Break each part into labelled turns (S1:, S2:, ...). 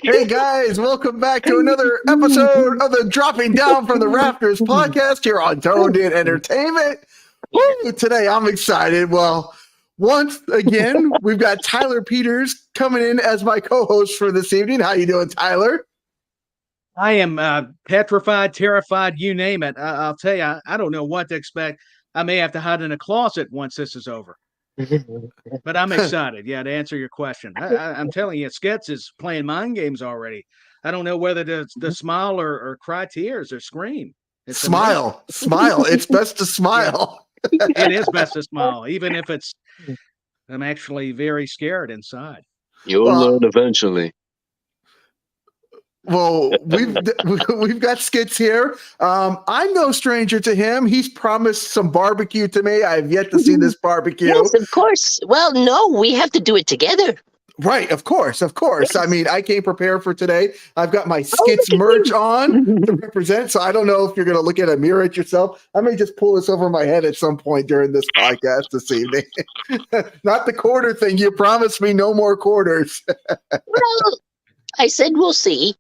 S1: Hey guys, welcome back to another episode of the Dropping Down from the Rafters podcast here on Toned In Entertainment. Woo, today I'm excited. Well, once again, we've got Tyler Peters coming in as my co-host for this evening. How you doing, Tyler?
S2: I am petrified, terrified, you name it. I'll tell you, I don't know what to expect. I may have to hide in a closet once this is over. But I'm excited, to answer your question. I'm telling you, Skitz is playing mind games already. I don't know whether to smile or cry tears or scream. It's
S1: smile. It's best to smile.
S2: It is best to smile, even if I'm actually very scared inside.
S3: You'll learn eventually.
S1: Well, we've got Skitz here. I'm no stranger to him. He's promised some barbecue to me. I've yet to see this barbecue.
S4: Yes, of course. Well, no, we have to do it together.
S1: Right, of course. Yes. I mean, I came prepared for today. I've got my
S4: Oh,
S1: Skitz merch on to represent, so I don't know if you're going to look at a mirror at yourself. I may just pull this over my head at some point during this podcast this evening. Not the quarter thing. You promised me no more quarters.
S4: Well, I said we'll see.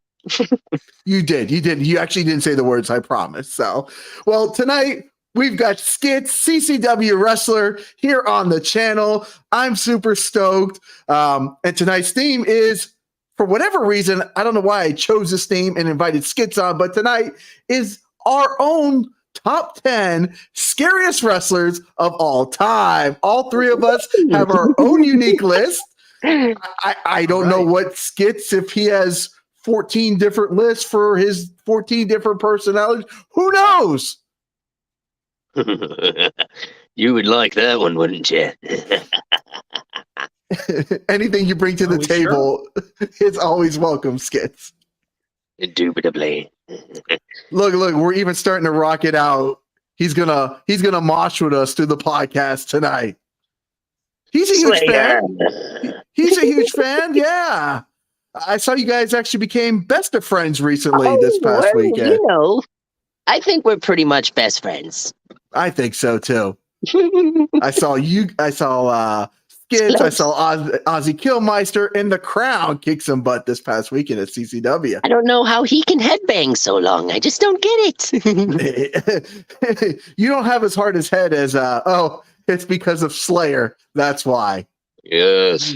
S1: You did. You actually didn't say the words, I promise. So, well, tonight we've got Skitz, CCW wrestler, here on the channel. I'm super stoked. And tonight's theme is, for whatever reason, I don't know why I chose this theme and invited Skitz on, but tonight is our own top 10 scariest wrestlers of all time. All three of us have our own unique list. I don't know what Skitz, if he has 14 different lists for his 14 different personalities. Who knows?
S3: You would like that one, wouldn't you?
S1: Anything you bring to the table is always welcome, Skitz.
S3: Indubitably.
S1: Look, we're even starting to rock it out. He's gonna mosh with us through the podcast tonight. He's a huge fan. He's a huge fan, yeah. I saw you guys actually became best of friends recently this past weekend.
S4: You know, I think we're pretty much best friends.
S1: I think so too. I saw Skitz, I saw Ozzy Killmeister, and the Crown kick some butt this past weekend at CCW.
S4: I don't know how he can headbang so long. I just don't get
S1: it. You don't have as hard as head as it's because of Slayer. That's why.
S3: Yes,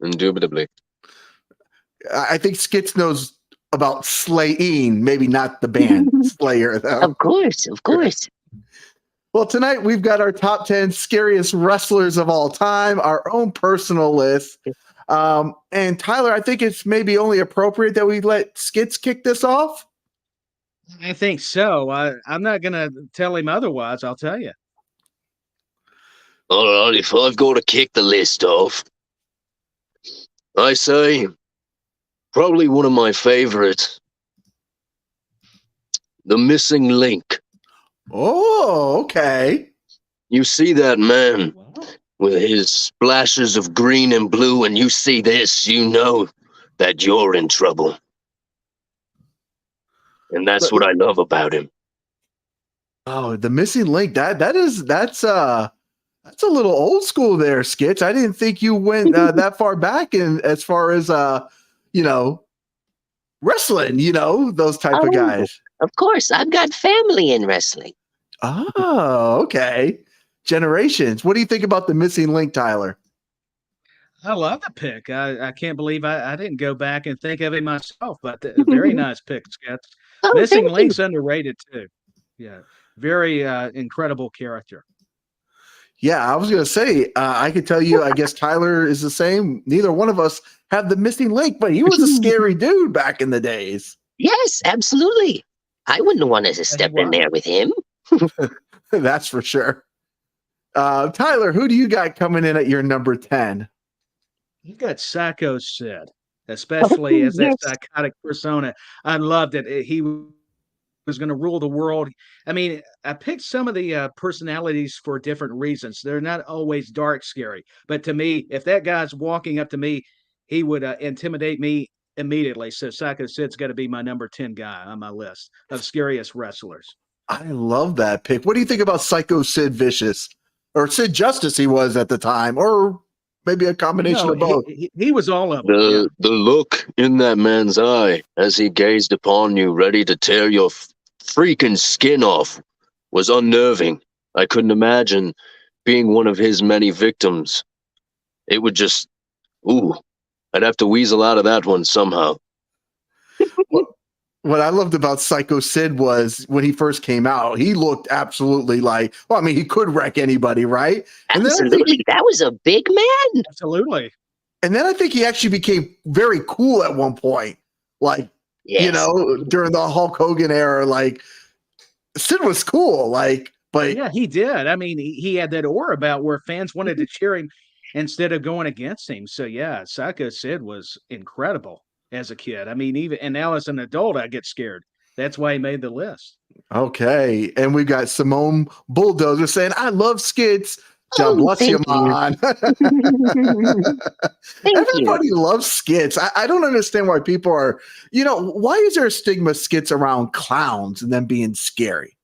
S3: indubitably.
S1: I think Skitz knows about slaying, maybe not the band Slayer, though.
S4: Of course.
S1: Well, tonight we've got our top 10 scariest wrestlers of all time, our own personal list. And Tyler, I think it's maybe only appropriate that we let Skitz kick this off.
S2: I think so. I'm not going to tell him otherwise, I'll tell you.
S3: All right, if I've got to kick the list off, I say probably one of my favorites, the missing link.
S1: Oh, okay.
S3: You see that man with his splashes of green and blue, and you see this, you know that you're in trouble. And that's what I love about him.
S1: Oh, the missing link. That's a little old school there, Skitz. I didn't think you went that far back in as far as wrestling, those type of guys.
S4: Of course, I've got family in wrestling.
S1: Oh, okay. Generations. What do you think about the missing link, Tyler?
S2: I love the pick. I can't believe I didn't go back and think of it myself, but very nice pick, Skitz. Missing link's underrated too. Yeah, very incredible character.
S1: Yeah, I was going to say, I could tell you, I guess Tyler is the same. Neither one of us have the missing link, but he was a scary dude back in the days.
S4: Yes, absolutely. I wouldn't want to step in there with him.
S1: That's for sure. Tyler, who do you got coming in at your number 10?
S2: You got Psycho Sid, especially as that psychotic persona. I loved it. He was going to rule the world. I mean, I picked some of the personalities for different reasons. They're not always dark scary, but to me, if that guy's walking up to me, he would intimidate me immediately. So Psycho Sid's got to be my number 10 guy on my list of scariest wrestlers.
S1: I love that pick. What do you think about Psycho Syd Vicious? Or Sid Justice he was at the time, or maybe a combination of both.
S2: He was all of them.
S3: The look in that man's eye as he gazed upon you, ready to tear your freaking skin off, was unnerving. I couldn't imagine being one of his many victims. It would just, I'd have to weasel out of that one somehow.
S1: What I loved about Psycho Sid was when he first came out, he looked absolutely like, well, I mean, he could wreck anybody, right?
S4: Absolutely. That was a big man.
S2: Absolutely.
S1: And then I think he actually became very cool at one point. Like, you know, during the Hulk Hogan era, like, Sid was cool. Like, but
S2: yeah, he did. I mean, he had that aura about where fans wanted to cheer him instead of going against him. So, yeah, Psycho Sid was incredible as a kid. I mean, and now as an adult, I get scared. That's why he made the list.
S1: Okay. And we got Simone Bulldozer saying, I love Skitz. God bless you, man. Everybody loves Skitz. I don't understand why people are, you know, why is there a stigma Skitz around clowns and them being scary?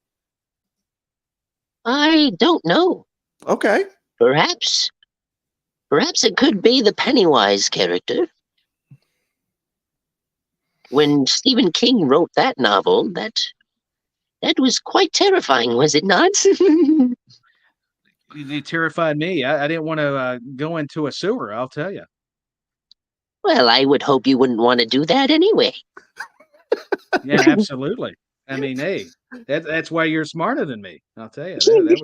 S4: I don't know.
S1: Okay.
S4: Perhaps it could be the Pennywise character. When Stephen King wrote that novel, that was quite terrifying, was it not?
S2: It terrified me. I didn't want to go into a sewer, I'll tell you.
S4: Well, I would hope you wouldn't want to do that anyway.
S2: Yeah, absolutely. I mean, hey, that's why you're smarter than me. I'll tell you. That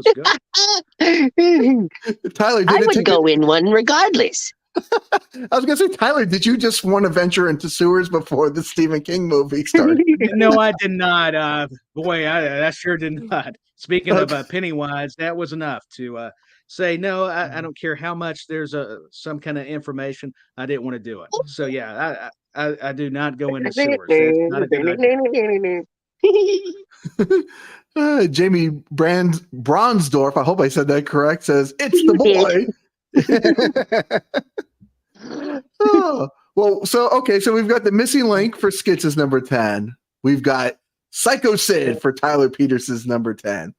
S2: was
S1: good. Tyler,
S4: I would go in one regardless.
S1: I was going to say, Tyler, did you just want to venture into sewers before the Stephen King movie started?
S2: No, I did not. Boy, I sure did not. Speaking of Pennywise, that was enough to say, no, I don't care how much there's some kind of information. I didn't want to do it. So, yeah, I do not go into sewers. That's not a good idea.
S1: Jamie Bronsdorf, I hope I said that correct, says, it's the boy. Well, so we've got the missing link for Skitz's number 10. We've got Psycho Sid for Tyler Peterson's number 10.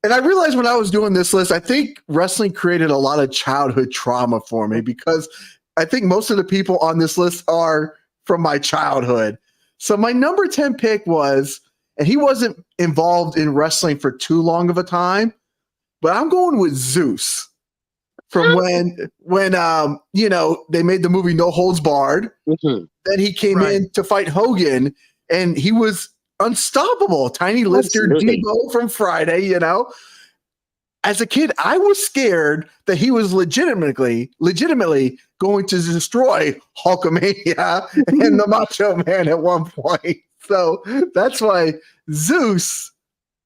S1: And I realized when I was doing this list, I think wrestling created a lot of childhood trauma for me because I think most of the people on this list are from my childhood. So my number 10 pick was, and he wasn't involved in wrestling for too long of a time, but I'm going with Zeus. From when you know, they made the movie No Holds Barred. Mm-hmm. Then he came in to fight Hogan, and he was unstoppable. Tiny Lister Debo from Friday, you know. As a kid, I was scared that he was legitimately going to destroy Hulkamania and the Macho Man at one point. So that's why Zeus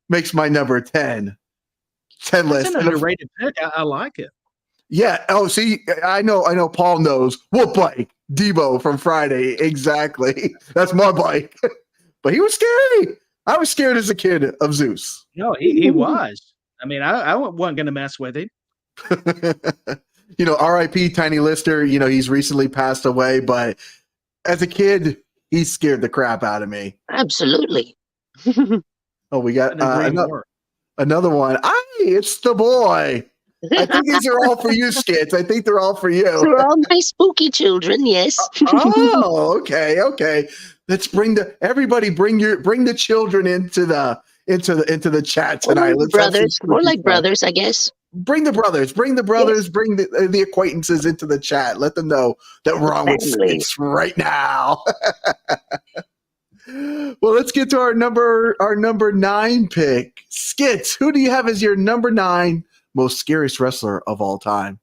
S1: makes my number 10 list.
S2: That's an underrated pick. I like it.
S1: Yeah. Oh, see, I know Paul knows. What bike? Debo from Friday. Exactly. That's my bike. But he was scary. I was scared as a kid of Zeus.
S2: No, he was. I mean, I wasn't going to mess with him.
S1: You know, R.I.P. Tiny Lister. You know, he's recently passed away. But as a kid, he scared the crap out of me.
S4: Absolutely.
S1: Oh, we got another one. It's the boy. I think these are all for you, Skitz. I think they're all for you.
S4: They're all my spooky children, yes.
S1: Oh, okay. Let's bring the children into the chat tonight. Let's
S4: brothers, more like brothers, I guess.
S1: Bring the brothers, yes. Bring the acquaintances into the chat. Let them know that we're on with Skitz right now. Well, let's get to our number 9 pick. Skitz, who do you have as your number 9 most scariest wrestler of all time?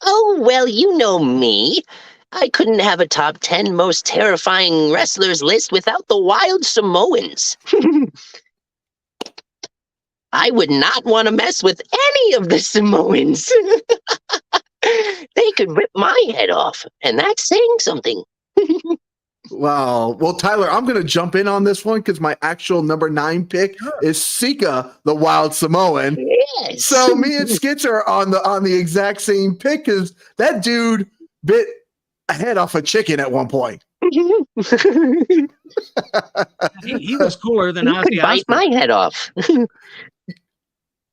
S4: Oh, well, you know me. I couldn't have a top 10 most terrifying wrestlers list without the Wild Samoans. I would not want to mess with any of the Samoans. They could rip my head off, and that's saying something.
S1: Wow. Well, Tyler, I'm going to jump in on this one because my actual number 9 pick is Sika, the Wild Samoan.
S4: Yes.
S1: So me and Skitz are on the exact same pick because that dude bit a head off a chicken at one point.
S2: He was cooler than Ozzy
S4: Bite my head off.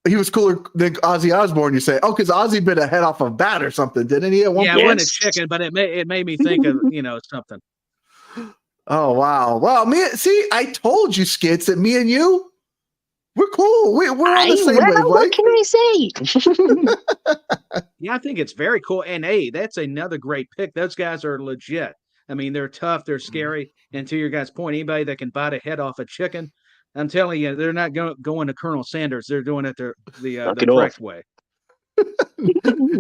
S1: he was cooler than Ozzy Osbourne. You say, oh, because Ozzy bit a head off a bat or something, didn't he? At one
S2: Yeah,
S1: point?
S2: it wasn't a chicken, but it made me think of something.
S1: Oh wow! Well, see, I told you, Skitz, that me and you, we're cool. We're on the same wavelength.
S4: What can I say?
S2: Yeah, I think it's very cool. And hey, that's another great pick. Those guys are legit. I mean, they're tough, they're scary. And to your guys' point, anybody that can bite a head off a chicken, I'm telling you, they're not going to Colonel Sanders. They're doing it the correct way.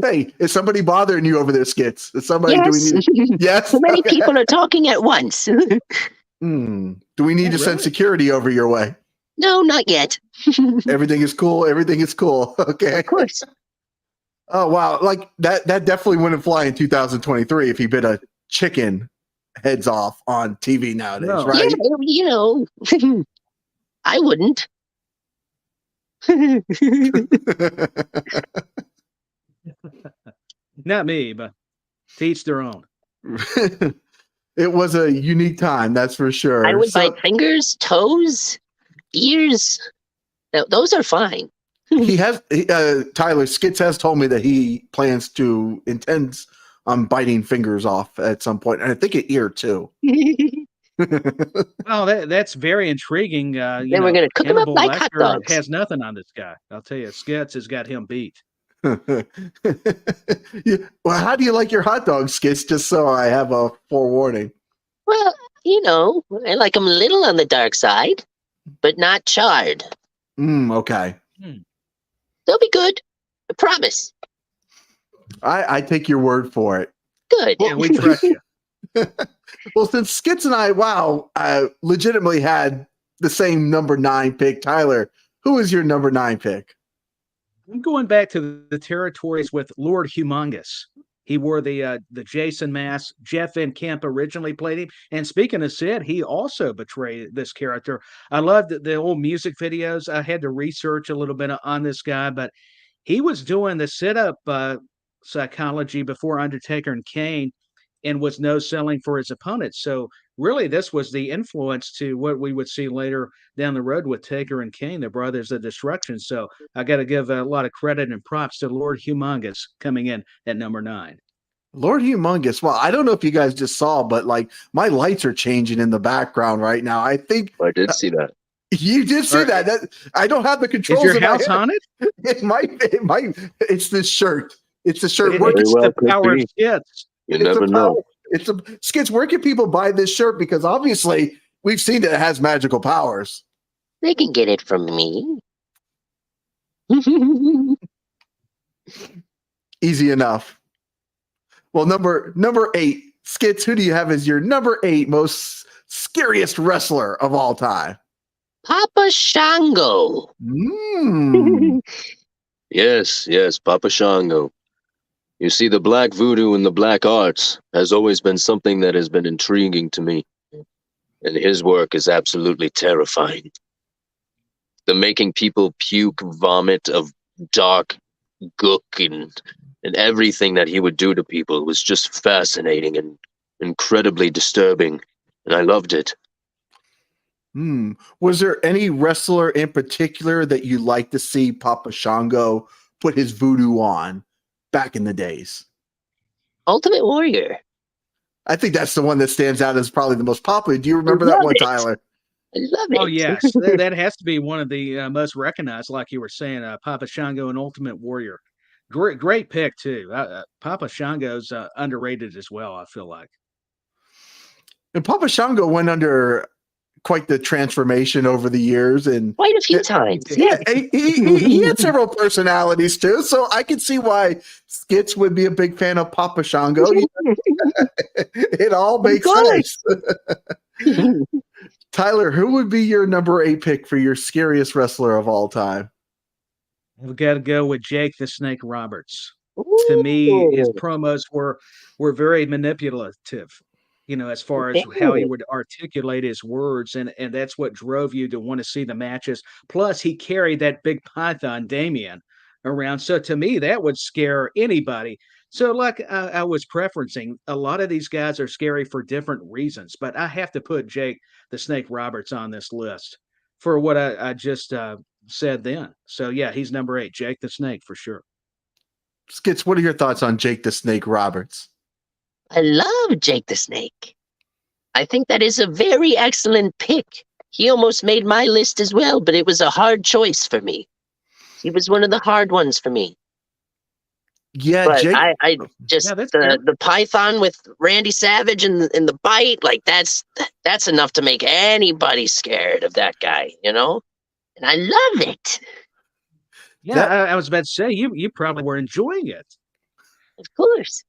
S1: Hey, is somebody bothering you over there, Skitz? Is somebody?
S4: Yes.
S1: Do we need? Yes.
S4: Too many people are talking at once.
S1: Do we need to send security over your way?
S4: No, not yet.
S1: Everything is cool. Everything is cool. Okay.
S4: Of course.
S1: Oh wow! Like that definitely wouldn't fly in 2023 if he bit a chicken heads off on TV nowadays, right?
S4: Yeah, I wouldn't.
S2: Not me, but to each their own.
S1: It was a unique time, that's for sure.
S4: I would bite fingers, toes, ears. Those are fine.
S1: He has Tyler Skitz has told me that he intends on biting fingers off at some point, and I think an ear too.
S2: Well, that's very intriguing.
S4: Then we're going to cook him up like hot dogs.
S2: Has nothing on this guy. I'll tell you, Skitz has got him beat.
S1: Yeah. Well, how do you like your hot dogs, Skitz? Just so I have a forewarning.
S4: Well, I like them a little on the dark side, but not charred.
S1: Okay.
S4: They'll be good. I promise.
S1: I take your word for it.
S4: Good.
S2: Yeah, we trust you.
S1: Well, since Skitz and I, legitimately had the same number 9 pick, Tyler, who is your number 9 pick?
S2: I'm going back to the territories with Lord Humongous. He wore the Jason mask. Jeff Van Camp originally played him. And speaking of Syd, he also betrayed this character. I loved the old music videos. I had to research a little bit on this guy, but he was doing the sit-up psychology before Undertaker and Kane and was no-selling for his opponents. So really, this was the influence to what we would see later down the road with Taker and Kane, the Brothers of Destruction. So I got to give a lot of credit and props to Lord Humongous coming in at number 9.
S1: Lord Humongous. Well, I don't know if you guys just saw, but like my lights are changing in the background right now. I think
S3: I did see that.
S1: You did see that. I don't have the controls.
S2: Is your house haunted?
S1: It might. It's this shirt. It's the shirt.
S2: It's the power of Skitz.
S3: You never know.
S1: It's a Skitz. Where can people buy this shirt? Because obviously we've seen that it has magical powers.
S4: They can get it from me.
S1: Easy enough. Well, number 8, Skitz. Who do you have as your number 8 most scariest wrestler of all time?
S4: Papa Shango.
S3: Yes, Papa Shango. You see, the black voodoo and the black arts has always been something that has been intriguing to me. And his work is absolutely terrifying. The making people puke, vomit of dark gook and everything that he would do to people was just fascinating and incredibly disturbing. And I loved it.
S1: Was there any wrestler in particular that you like to see Papa Shango put his voodoo on back in the days?
S4: Ultimate Warrior.
S1: I think that's the one that stands out as probably the most popular. Do you remember that one, Tyler?
S4: I love it.
S2: Oh, yes. that has to be one of the most recognized, like you were saying, Papa Shango and Ultimate Warrior. Great pick, too. Papa Shango's underrated as well, I feel like.
S1: And Papa Shango went under quite the transformation over the years, and
S4: quite a few times.
S1: Yeah, he had several personalities too, so I can see why Skitz would be a big fan of Papa Shango. It all makes sense. Tyler, who would be your number 8 pick for your scariest wrestler of all time?
S2: We've got to go with Jake the Snake Roberts.
S4: Ooh.
S2: To me, his promos were very manipulative. As far as how he would articulate his words, and that's what drove you to want to see the matches. Plus, he carried that big python, Damien, around. So to me, that would scare anybody. So like I was preferencing, a lot of these guys are scary for different reasons, but I have to put Jake the Snake Roberts on this list for what I just said then. So yeah, he's number 8, Jake the Snake for sure.
S1: Skitz, what are your thoughts on Jake the Snake Roberts?
S4: I love Jake the Snake. I think that is a very excellent pick. He almost made my list as well, but it was a hard choice for me. He was one of the hard ones for me.
S1: Yeah,
S4: But
S1: Jake.
S4: I just
S2: Yeah, that's fair.
S4: the Python with Randy Savage and the bite, like that's enough to make anybody scared of that guy, and I love it.
S2: Yeah, I was about to say you probably were enjoying it.
S4: Of course.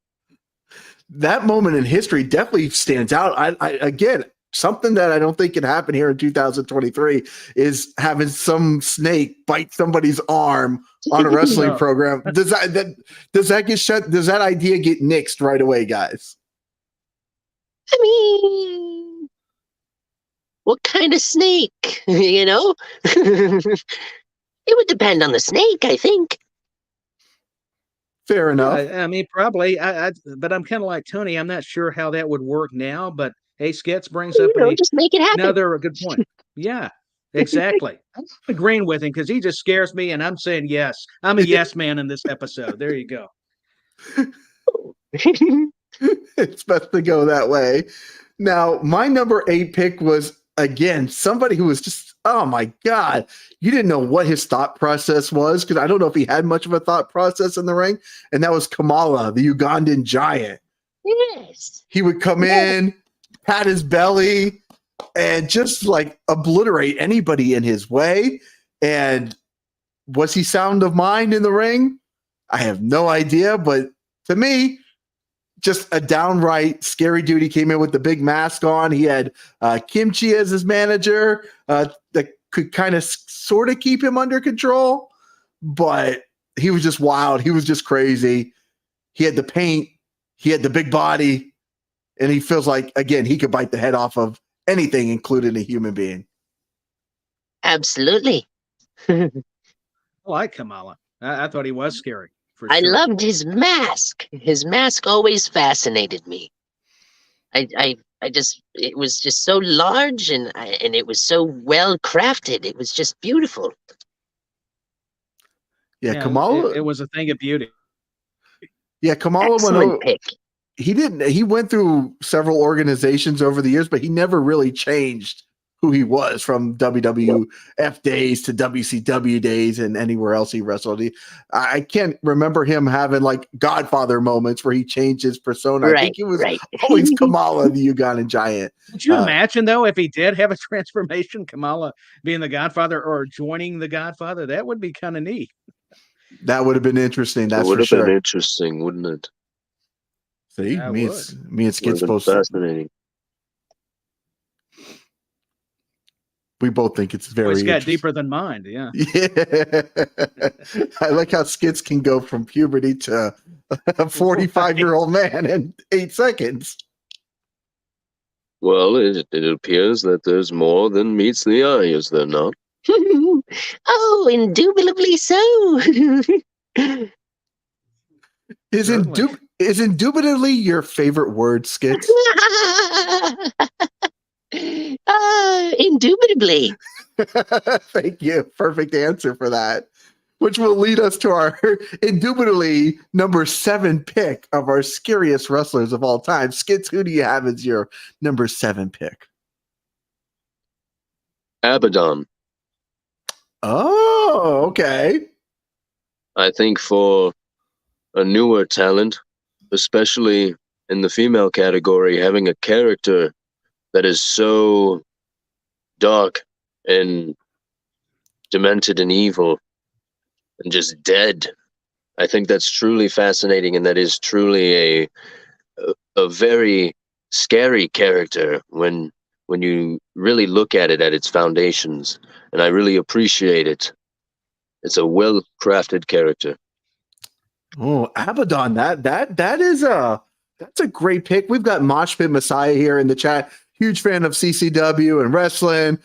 S1: That moment in history definitely stands out. I again, something that I don't think can happen here in 2023 is having some snake bite somebody's arm on a wrestling
S2: No.
S1: program. Does that get shut? Does that idea get nixed right away, guys?
S4: I mean, what kind of snake? It would depend on the snake, I think.
S1: Fair enough.
S2: I mean, probably. But I'm kind of like Tony. I'm not sure how that would work now. But hey, Skitz brings up
S4: Just make it happen.
S2: another good point. Yeah, exactly. I'm agreeing with him because he just scares me, and I'm saying yes. I'm a yes man in this episode. There you go.
S1: It's best to go that way. Now, my number 8 pick was, again, somebody who was just, oh my God, you didn't know what his thought process was, because I don't know if he had much of a thought process in the ring, and that was Kamala, the Ugandan giant.
S4: Yes.
S1: He would come in, pat his belly, and just like obliterate anybody in his way. And was he sound of mind in the ring? I have no idea, but to me, just a downright scary dude. He came in with the big mask on. He had Kimchi as his manager that could kind of sort of keep him under control, but he was just wild. He was just crazy. He had the paint. He had the big body, and he feels like, again, he could bite the head off of anything, including a human being.
S4: Absolutely.
S2: I like Kamala. I thought he was scary.
S4: I
S2: Sure.
S4: loved his mask. His mask always fascinated me. I just, it was just so large and it was so well crafted. It was just beautiful.
S1: Yeah, Kamala.
S2: It was a thing of beauty.
S1: Yeah, Kamala went
S4: Excellent
S1: over.
S4: pick.
S1: He went through several organizations over the years, but he never really changed who he was from WWF days to WCW days and anywhere else he wrestled. I can't remember him having like Godfather moments where he changed his persona. I think he was always Kamala, the Ugandan giant.
S2: Could you imagine, though, if he did have a transformation, Kamala being the Godfather or joining the Godfather? That would be kind of neat.
S1: That would have been interesting. That's
S3: it would
S1: for
S3: have
S1: sure.
S3: been interesting, wouldn't it?
S1: See,
S2: Yeah,
S1: me and Skitz both.
S3: Fascinating.
S1: We both think it's very.
S2: It's got deeper than mine. Yeah.
S1: Yeah, I like how Skitz can go from puberty to a 45-year-old man in 8 seconds.
S3: Well, it appears that there's more than meets the eye, is there not?
S4: Oh, indubitably so.
S1: Is indubitably your favorite word, Skitz?
S4: Indubitably.
S1: Thank you. Perfect answer for that. Which will lead us to our indubitably number 7 pick of our scariest wrestlers of all time. Skitz, who do you have as your number 7 pick?
S3: Abadon.
S1: Oh, okay.
S3: I think for a newer talent, especially in the female category, having a character that is so dark and demented and evil and just dead, I think that's truly fascinating, and that is truly a very scary character when you really look at it at its foundations, and I really appreciate it. It's a well-crafted character.
S1: Oh, Abadon, that's a great pick. We've got Mosh Pit Messiah here in the chat. Huge fan of CCW and wrestling.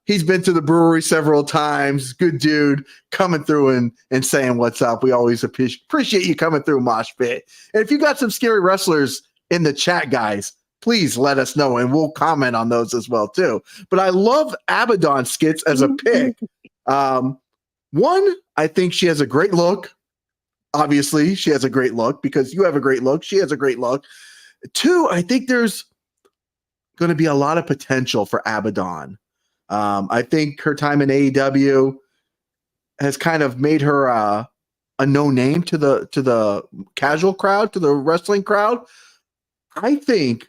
S1: He's been to the brewery several times. Good dude, coming through and saying what's up. We always appreciate you coming through, Mosh Pit. And if you got some scary wrestlers in the chat, guys, please let us know, and we'll comment on those as well too. But I love Abadon, Skitz, as a pick. One, I think she has a great look. Obviously, she has a great look because you have a great look. She has a great look. Two, I think there's going to be a lot of potential for Abadon. I think her time in AEW has kind of made her a no name to the casual crowd, to the wrestling crowd. I think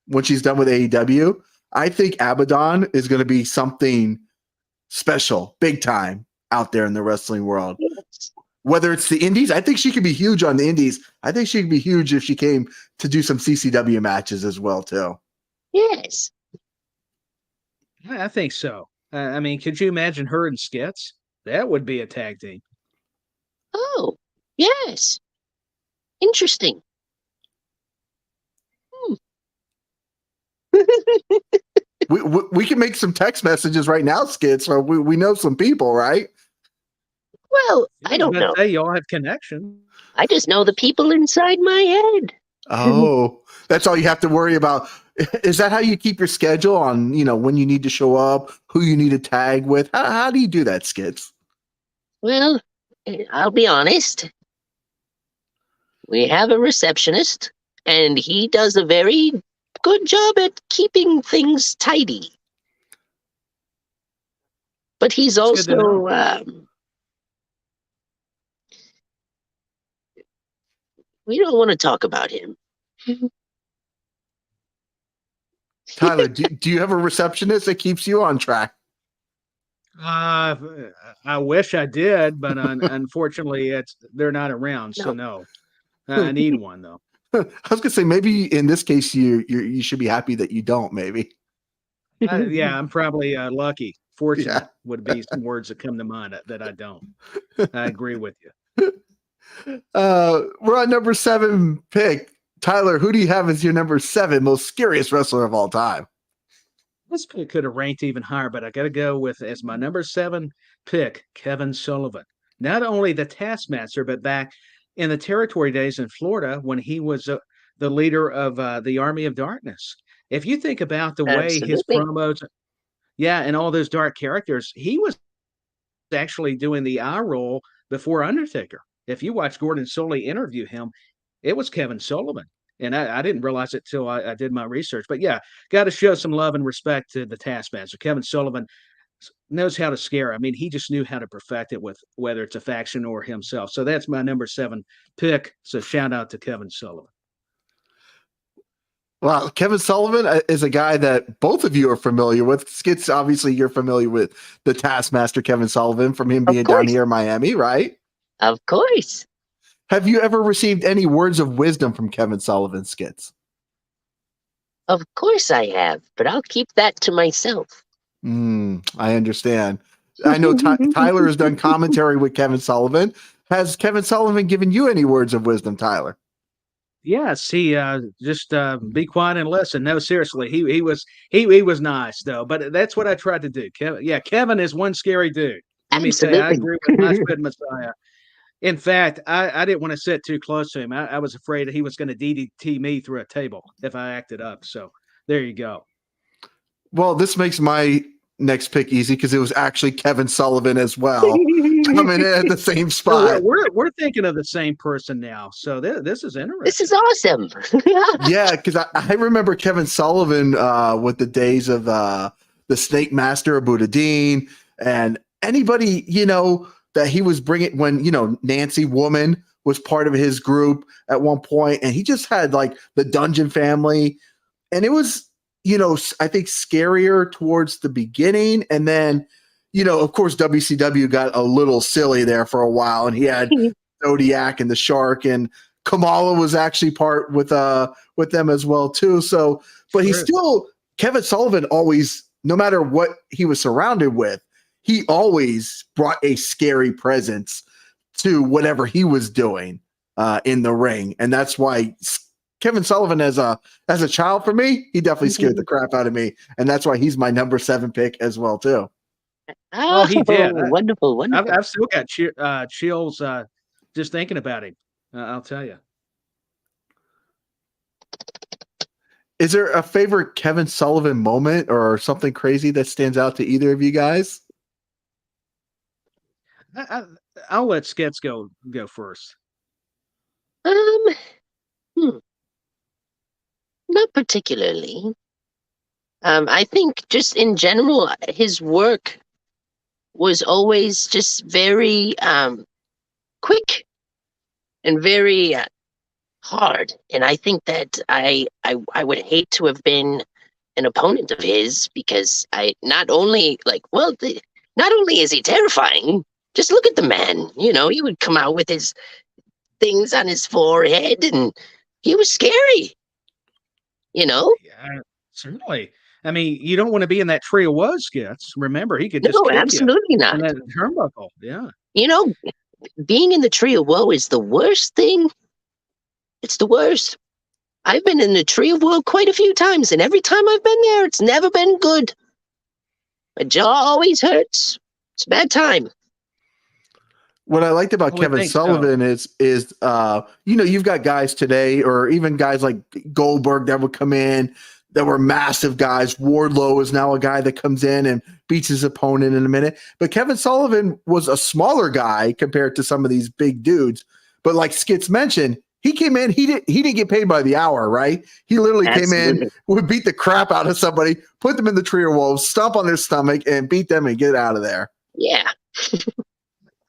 S1: when she's done with AEW, I think Abadon is going to be something special, big time out there in the wrestling world.
S4: Yes.
S1: Whether it's the indies, I think she could be huge on the indies. I think she could be huge if she came to do some CCW matches as well, too.
S4: Yes.
S2: I think so. I mean, could you imagine her and Skitz? That would be a tag team.
S4: Oh, yes. Interesting.
S1: We can make some text messages right now, Skits. So we know some people, right?
S4: Well, I don't know.
S2: Say y'all have connection.
S4: I just know the people inside my head.
S1: Oh, that's all you have to worry about. Is that how you keep your schedule on, when you need to show up, who you need to tag with? How do you do that, Skits?
S4: Well, I'll be honest. We have a receptionist, and he does a very good job at keeping things tidy. But he's
S2: That's good to
S4: also we don't want to talk about him.
S1: Tyler, do you have a receptionist that keeps you on track?
S2: I wish I did, but unfortunately, they're not around. So no, I need one though.
S1: I was gonna say maybe in this case you should be happy that you don't. Maybe.
S2: Yeah, I'm probably lucky. Fortunate would be some words that come to mind that I don't. I agree with you.
S1: We're on number 7 pick. Tyler, who do you have as your number 7 most scariest wrestler of all time?
S2: This pick could have ranked even higher, but I got to go with as my number 7 pick, Kevin Sullivan. Not only the Taskmaster, but back in the territory days in Florida when he was the leader of the Army of Darkness. If you think about the way his promos, and all those dark characters, he was actually doing the eye roll before Undertaker. If you watch Gordon Solie interview him, it was Kevin Sullivan. And I didn't realize it till I did my research. But yeah, got to show some love and respect to the Taskmaster. Kevin Sullivan knows how to scare. I mean, he just knew how to perfect it with whether it's a faction or himself. So that's my number 7 pick. So shout out to Kevin Sullivan.
S1: Well, Kevin Sullivan is a guy that both of you are familiar with. Skits, obviously, you're familiar with the Taskmaster, Kevin Sullivan, from him being down here in Miami, right?
S4: Of course.
S1: Have you ever received any words of wisdom from Kevin Sullivan, Skits?
S4: Of course I have, but I'll keep that to myself.
S1: I understand. I know Tyler has done commentary with Kevin Sullivan. Has Kevin Sullivan given you any words of wisdom, Tyler?
S2: Yes, he just be quiet and listen. No, seriously, he was nice though. But that's what I tried to do. Kevin is one scary dude. Let me say, I agree with my friend Messiah. In fact, I didn't want to sit too close to him. I was afraid he was going to DDT me through a table if I acted up. So there you go.
S1: Well, this makes my next pick easy because it was actually Kevin Sullivan as well, coming in at the same spot.
S2: We're thinking of the same person now. So this is interesting.
S4: This is awesome.
S1: Yeah, because I remember Kevin Sullivan with the days of the Snake Master of Abadon and anybody, that he was bringing when, Nancy Woman was part of his group at one point, and he just had like the Dungeon Family, and it was, I think scarier towards the beginning. And then, of course, WCW got a little silly there for a while, and he had Zodiac and the Shark, and Kamala was actually part with them as well too. So, but he still, Kevin Sullivan always, no matter what he was surrounded with, he always brought a scary presence to whatever he was doing in the ring. And that's why Kevin Sullivan as a child, for me, he definitely scared the crap out of me. And that's why he's my number 7 pick as well, too.
S2: Oh, he did.
S4: Wonderful.
S2: I've still got chills just thinking about him. I'll tell you.
S1: Is there a favorite Kevin Sullivan moment or something crazy that stands out to either of you guys?
S2: I'll let Skitz go first.
S4: Hmm, not particularly. I think just in general, his work was always just very quick and very hard. And I think that I would hate to have been an opponent of his because not only is he terrifying, just look at the man. He would come out with his things on his forehead and he was scary.
S2: Yeah, certainly. I mean, you don't want to be in that tree of woes, Skitz. Remember, he could just
S4: No,
S2: kick
S4: absolutely
S2: you
S4: not.
S2: in that turnbuckle. Yeah.
S4: Being in the tree of woe is the worst thing. It's the worst. I've been in the tree of woe quite a few times, and every time I've been there, it's never been good. My jaw always hurts. It's a bad time.
S1: What I liked about Kevin Sullivan is you've got guys today, or even guys like Goldberg that would come in that were massive guys. Wardlow is now a guy that comes in and beats his opponent in a minute. But Kevin Sullivan was a smaller guy compared to some of these big dudes. But like Skitz mentioned, he came in, he didn't get paid by the hour, right? He literally came in, would beat the crap out of somebody, put them in the tree of wolves, stomp on their stomach, and beat them and get out of there.
S4: Yeah.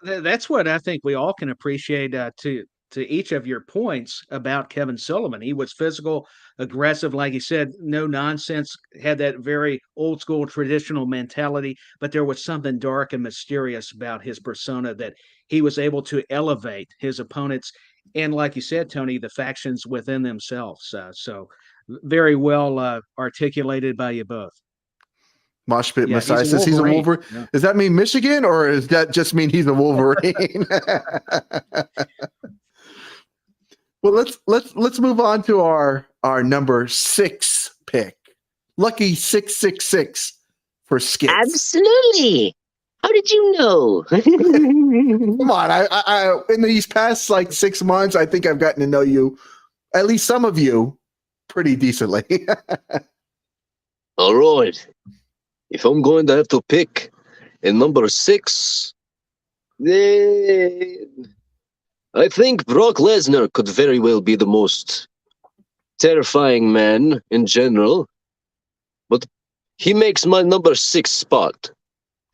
S2: That's what I think we all can appreciate to each of your points about Kevin Sullivan. He was physical, aggressive, like you said, no nonsense, had that very old school traditional mentality, but there was something dark and mysterious about his persona that he was able to elevate his opponents. And like you said, Tony, the factions within themselves. So very well articulated by you both.
S1: Mosh Pit Messiah says he's a Wolverine. Yeah. Does that mean Michigan, or does that just mean he's a Wolverine? Well, let's move on to our number 6 pick. Lucky 666 for Skitz.
S4: Absolutely. How did you know?
S1: Come on, I in these past 6 months, I think I've gotten to know you, at least some of you, pretty decently.
S3: All right. If I'm going to have to pick in number 6, then I think Brock Lesnar could very well be the most terrifying man in general, but he makes my number 6 spot.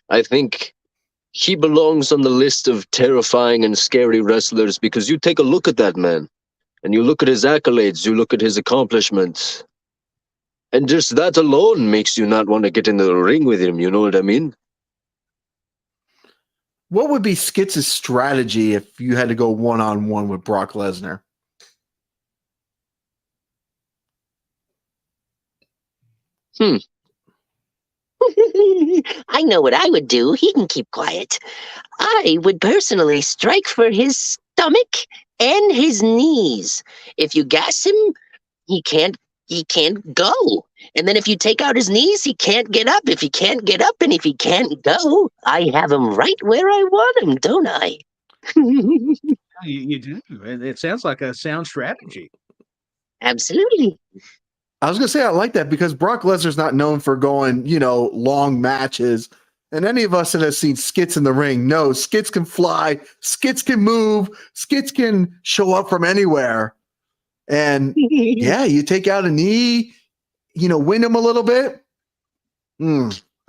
S3: I think he belongs on the list of terrifying and scary wrestlers because you take a look at that man and you look at his accolades, you look at his accomplishments, and just that alone makes you not want to get into the ring with him. You know what I mean?
S1: What would be Skitz's strategy if you had to go one-on-one with Brock Lesnar?
S4: I know what I would do. He can keep quiet. I would personally strike for his stomach and his knees. If you gas him, he can't go. And then if you take out his knees, he can't get up. If he can't get up and if he can't go, I have him right where I want him, don't I?
S2: You do. It sounds like a sound strategy.
S4: Absolutely.
S1: I was going to say I like that because Brock Lesnar's not known for going, long matches. And any of us that have seen Skitz in the ring know Skitz can fly, Skitz can move, Skitz can show up from anywhere. And yeah, you take out a knee, win him a little bit.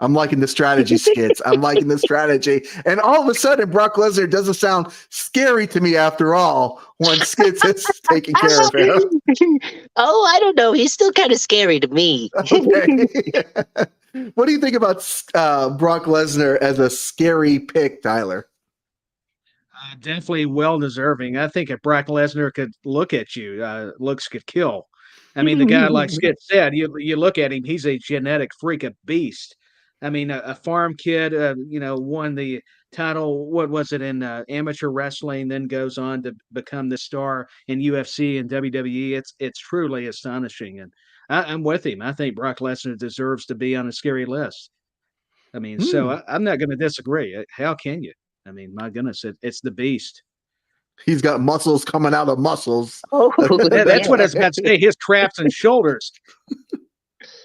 S1: I'm liking the strategy, Skitz. I'm liking the strategy. And all of a sudden, Brock Lesnar doesn't sound scary to me after all when Skitz is taking care of him.
S4: Oh, I don't know. He's still kind of scary to me.
S1: Okay. What do you think about Brock Lesnar as a scary pick, Tyler?
S2: Definitely well-deserving. I think if Brock Lesnar could look at you, looks could kill. I mean, the guy, like Skitz said, you look at him, he's a genetic freak, a beast. I mean, a farm kid, won the title, what was it, in amateur wrestling, then goes on to become the star in UFC and WWE. It's truly astonishing. And I'm with him. I think Brock Lesnar deserves to be on a scary list. I mean, so I'm not going to disagree. How can you? I mean, my goodness, it's the beast.
S1: He's got muscles coming out of muscles.
S4: Oh,
S2: that's what I was about to say. His traps and shoulders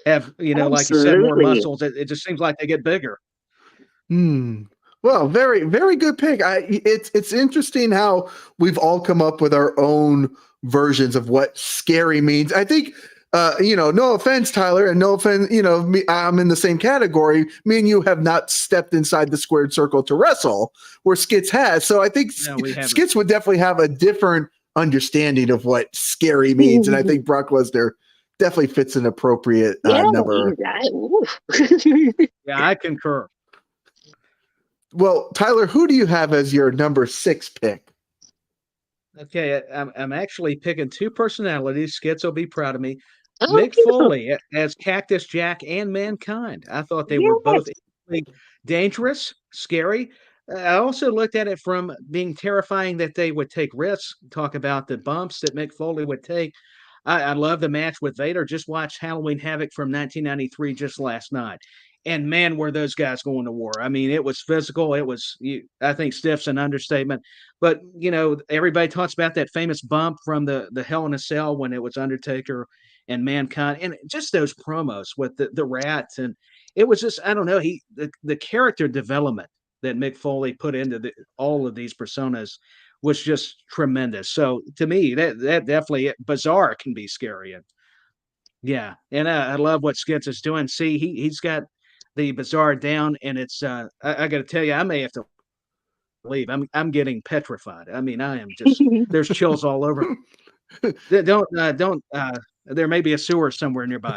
S2: have, like you said, more muscles. It just seems like they get bigger.
S1: Well, Well, very, very good pick. It's interesting how we've all come up with our own versions of what scary means. I think, no offense, Tyler, and no offense, me, I'm in the same category. Me and you have not stepped inside the squared circle to wrestle, where Skitz has. So I think Skitz would definitely have a different understanding of what scary means, and I think Brock Lesnar definitely fits an appropriate number.
S2: Yeah, I concur.
S1: Well, Tyler, who do you have as your number 6 pick?
S2: Okay, I'm actually picking two personalities. Skitz will be proud of me.
S4: Oh,
S2: Mick Foley as Cactus Jack and Mankind. I thought they were both dangerous, scary. I also looked at it from being terrifying that they would take risks. Talk about the bumps that Mick Foley would take. I love the match with Vader. Just watched Halloween Havoc from 1993 just last night. And man, were those guys going to war. I mean, it was physical. It was, I think stiff's an understatement. But, everybody talks about that famous bump from the Hell in a Cell when it was Undertaker and Mankind. And just those promos with the rats. And it was just, I don't know, the character development that Mick Foley put into all of these personas was just tremendous. So to me, that definitely bizarre can be scary. And yeah. And I love what Skitz is doing. See, he's got the bizarre down, and it's I got to tell you, I may have to leave. I'm getting petrified. I mean, I am just there's chills all over. Don't there may be a sewer somewhere nearby.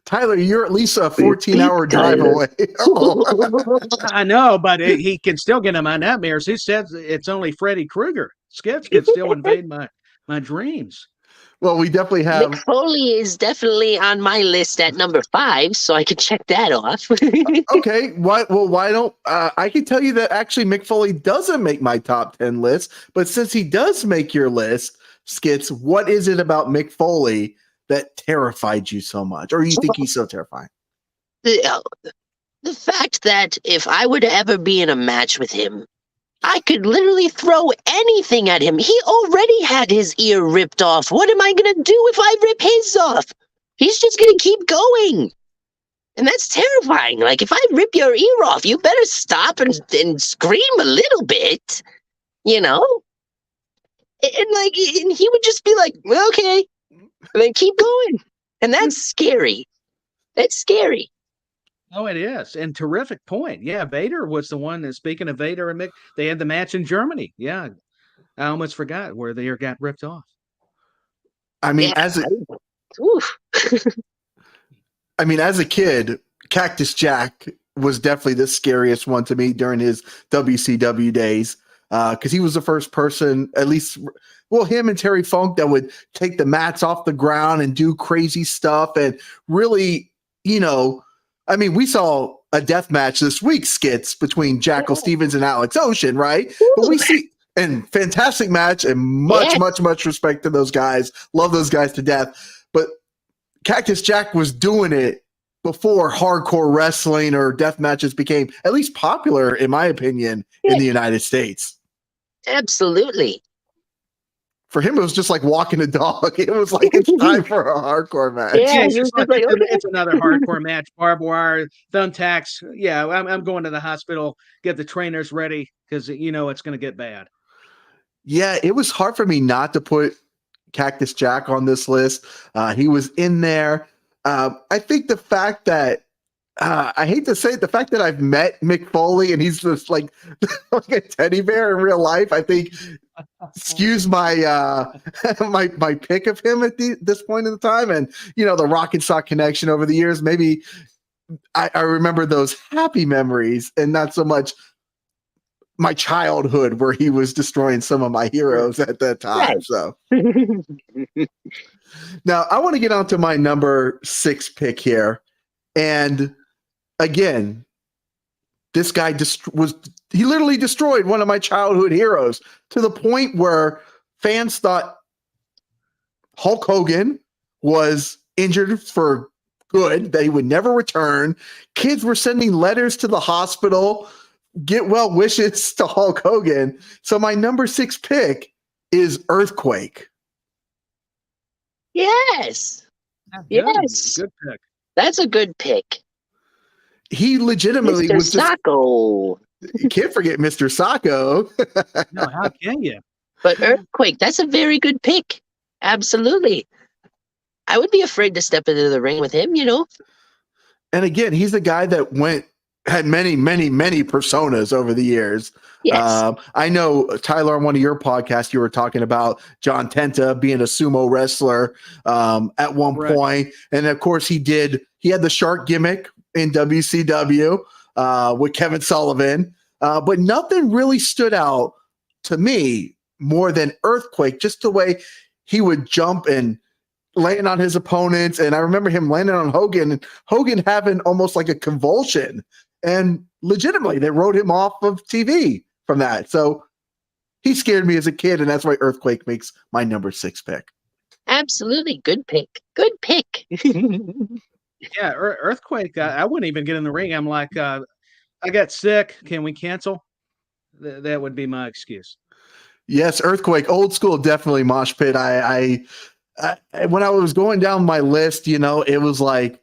S1: Tyler, you're at least a 14-hour drive away.
S2: I know, but he can still get in my nightmares. He says it's only Freddy Krueger. Skitz can still invade my dreams.
S1: Well, we definitely have.
S4: Mick Foley is definitely on my list at number 5, so I could check that off.
S1: Okay. Why don't I can tell you that actually Mick Foley doesn't make my top 10 list, but since he does make your list, Skitz, what is it about Mick Foley that terrified you so much, or you think he's so terrifying?
S4: The fact that if I were to ever be in a match with him, I could literally throw anything at him. He already had his ear ripped off. What am I going to do if I rip his off? He's just going to keep going. And that's terrifying. Like, if I rip your ear off, you better stop and scream a little bit, And he would just be like, well, okay. And then keep going. And that's scary. That's scary.
S2: Oh, it is. And terrific point. Yeah, Vader was the one that, speaking of Vader and Mick, they had the match in Germany. Yeah. I almost forgot where the ear got ripped off.
S1: I mean, as a kid, Cactus Jack was definitely the scariest one to me during his WCW days. Because he was the first person, at least, him and Terry Funk, that would take the mats off the ground and do crazy stuff. And really, we saw a death match this week, Skitz, between Jackal Stevens and Alex Ocean, right? But we see and fantastic match and much respect to those guys. Love those guys to death. But Cactus Jack was doing it before hardcore wrestling or death matches became at least popular, in my opinion, in the United States.
S4: Absolutely.
S1: For him, it was just like walking a dog. It was like, it's time for a hardcore match.
S2: Yeah, it's another hardcore match. Barbed wire, thumbtacks. Yeah, I'm going to the hospital, get the trainers ready, because it's going to get bad.
S1: Yeah, it was hard for me not to put Cactus Jack on this list. He was in there. I think the fact that I hate to say it, the fact that I've met Mick Foley and he's just like a teddy bear in real life, I think skews my my pick of him at this point in the time. And the Rock and Sock connection over the years, maybe I remember those happy memories and not so much my childhood where he was destroying some of my heroes at that time. Right. So now I want to get on to my number 6 pick here. And again, this guy he literally destroyed one of my childhood heroes to the point where fans thought Hulk Hogan was injured for good, that he would never return. Kids were sending letters to the hospital, get well wishes to Hulk Hogan. So my number 6 pick is Earthquake.
S4: Yes. Yes.
S2: Good pick.
S4: That's a good pick.
S1: he legitimately
S4: Mr.
S1: was just,
S4: Sacco.
S1: you can't forget Mr. Sacco.
S2: No, how can you?
S4: But Earthquake, that's a very good pick. Absolutely. I would be afraid to step into the ring with him, you know?
S1: And again, he's the guy that had many, many, many personas over the years.
S4: Yes.
S1: I know, Tyler, on one of your podcasts, you were talking about John Tenta being a sumo wrestler at one point. And of course, he had the shark gimmick in WCW with Kevin Sullivan. But nothing really stood out to me more than Earthquake, just the way he would jump and land on his opponents. And I remember him landing on Hogan and Hogan having almost like a convulsion. And legitimately, they wrote him off of TV from that. So he scared me as a kid, and that's why Earthquake makes my number 6 pick.
S4: Absolutely. Good pick. Good pick.
S2: Yeah, Earthquake. I wouldn't even get in the ring. I'm like, I got sick. Can we cancel? That would be my excuse.
S1: Yes, Earthquake, old school, definitely mosh pit. I when I was going down my list, you know, it was like,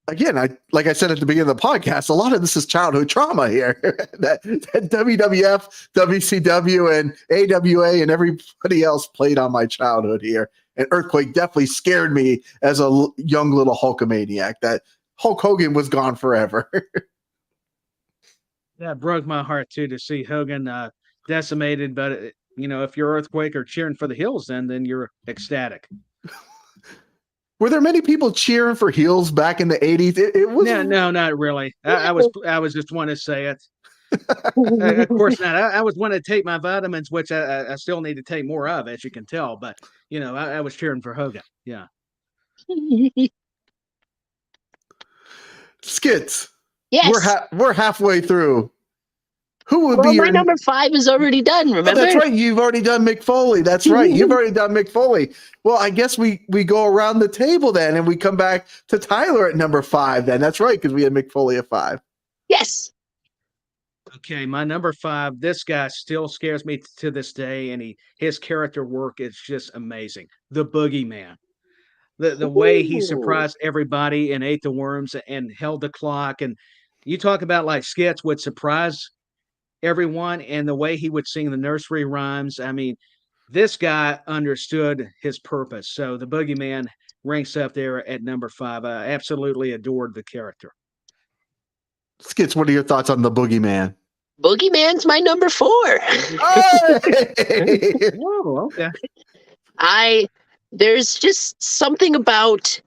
S1: again, like I said at the beginning of the podcast, a lot of this is childhood trauma here. that WWF, WCW, and AWA, and everybody else played on my childhood here. And Earthquake definitely scared me as a young little Hulkamaniac. That Hulk Hogan was gone forever.
S2: That broke my heart too to see Hogan decimated. But you know, if you're Earthquake or cheering for the heels, then you're ecstatic.
S1: Were there many people cheering for heels back in the 80s? It was
S2: No, not really. I was just want to say it. Of course not. I was wanting to take my vitamins, which I still need to take more of, as you can tell. But you know, I was cheering for Hogan. Yeah.
S1: Skitz.
S4: Yes.
S1: We're halfway through. Who would be
S4: Well,
S1: your
S4: my number 5 is already done, remember?
S1: Oh, that's right. You've already done Mick Foley. That's right. You've already done Mick Foley. Well, I guess we go around the table then, and we come back to Tyler at number 5 then. That's right, because we had Mick Foley at 5.
S4: Yes.
S2: Okay, my number 5. This guy still scares me to this day, and his character work is just amazing. The Boogeyman. The way he surprised everybody and ate the worms and held the clock. And you talk about like Skitz would surprise everyone, and the way he would sing the nursery rhymes. I mean, this guy understood his purpose. So the Boogeyman ranks up there at number 5. I absolutely adored the character.
S1: Skitz, what are your thoughts on the Boogeyman?
S4: Boogeyman's my number 4.
S1: Hey!
S2: Whoa, okay.
S4: There's just something about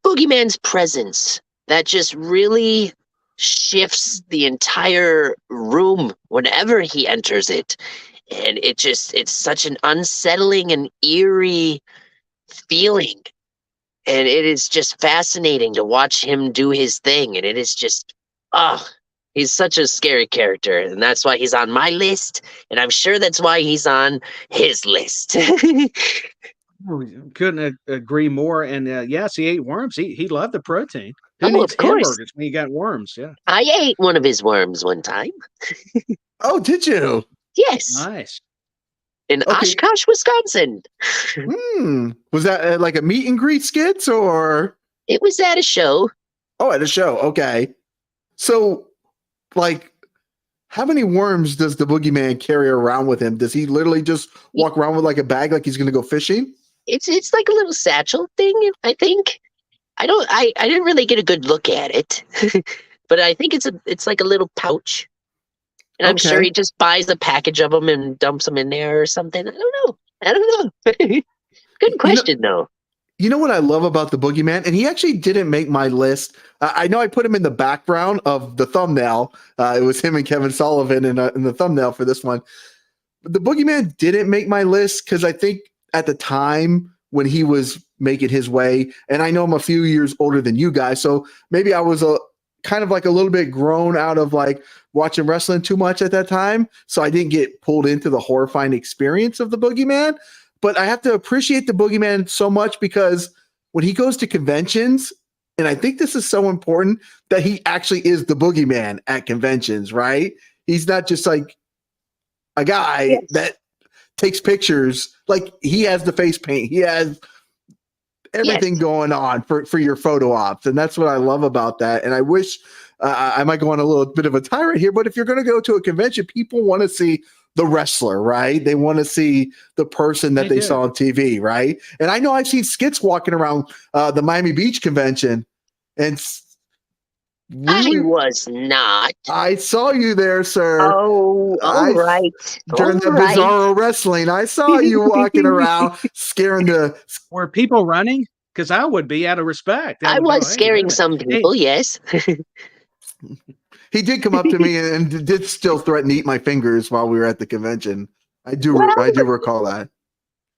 S4: Boogeyman's presence that just really shifts the entire room whenever he enters it. And it's such an unsettling and eerie feeling. And it is just fascinating to watch him do his thing. And it is just, he's such a scary character. And that's why he's on my list. And I'm sure that's why he's on his list.
S2: Couldn't agree more. And yes, he ate worms. He loved the protein. Who needs hamburgers when you got worms? Yeah.
S4: I ate one of his worms one time.
S1: Oh, did you?
S4: Yes.
S2: Nice.
S4: In Oshkosh, Wisconsin.
S1: Was that like a meet and greet, Skitz, or?
S4: It was at a show.
S1: Oh, at a show. Okay. So, like, how many worms does the Boogeyman carry around with him? Does he literally just walk around with like a bag like he's going to go fishing?
S4: It's like a little satchel thing, I think. I didn't really get a good look at it, but I think it's like a little pouch. And I'm sure he just buys a package of them and dumps them in there or something. I don't know. Good question, though.
S1: You know what I love about the Boogeyman? And he actually didn't make my list. I know I put him in the background of the thumbnail. It was him and Kevin Sullivan in the thumbnail for this one. But the Boogeyman didn't make my list because I think at the time when he was making his way, and I know I'm a few years older than you guys, so maybe I was kind of like a little bit grown out of like watching wrestling too much at that time. So I didn't get pulled into the horrifying experience of the Boogeyman. But I have to appreciate the Boogeyman so much because when he goes to conventions, and I think this is so important that he actually is the Boogeyman at conventions, right? He's not just like a guy that takes pictures. Like he has the face paint. He has everything going on for your photo ops. And that's what I love about that. And I wish I might go on a little bit of a tyrant here, but if you're going to go to a convention, people want to see the wrestler, right? They want to see the person that they saw on TV, right? And I know I've seen Skitz walking around the Miami Beach convention, and
S4: I was not.
S1: I saw you there, sir.
S4: Oh, all right.
S1: During the Bizarro Wrestling, I saw you walking around scaring the.
S2: Were people running? Because I would be out of respect.
S4: I was scaring some people, yes.
S1: He did come up to me and did still threaten to eat my fingers while we were at the convention. I do recall that.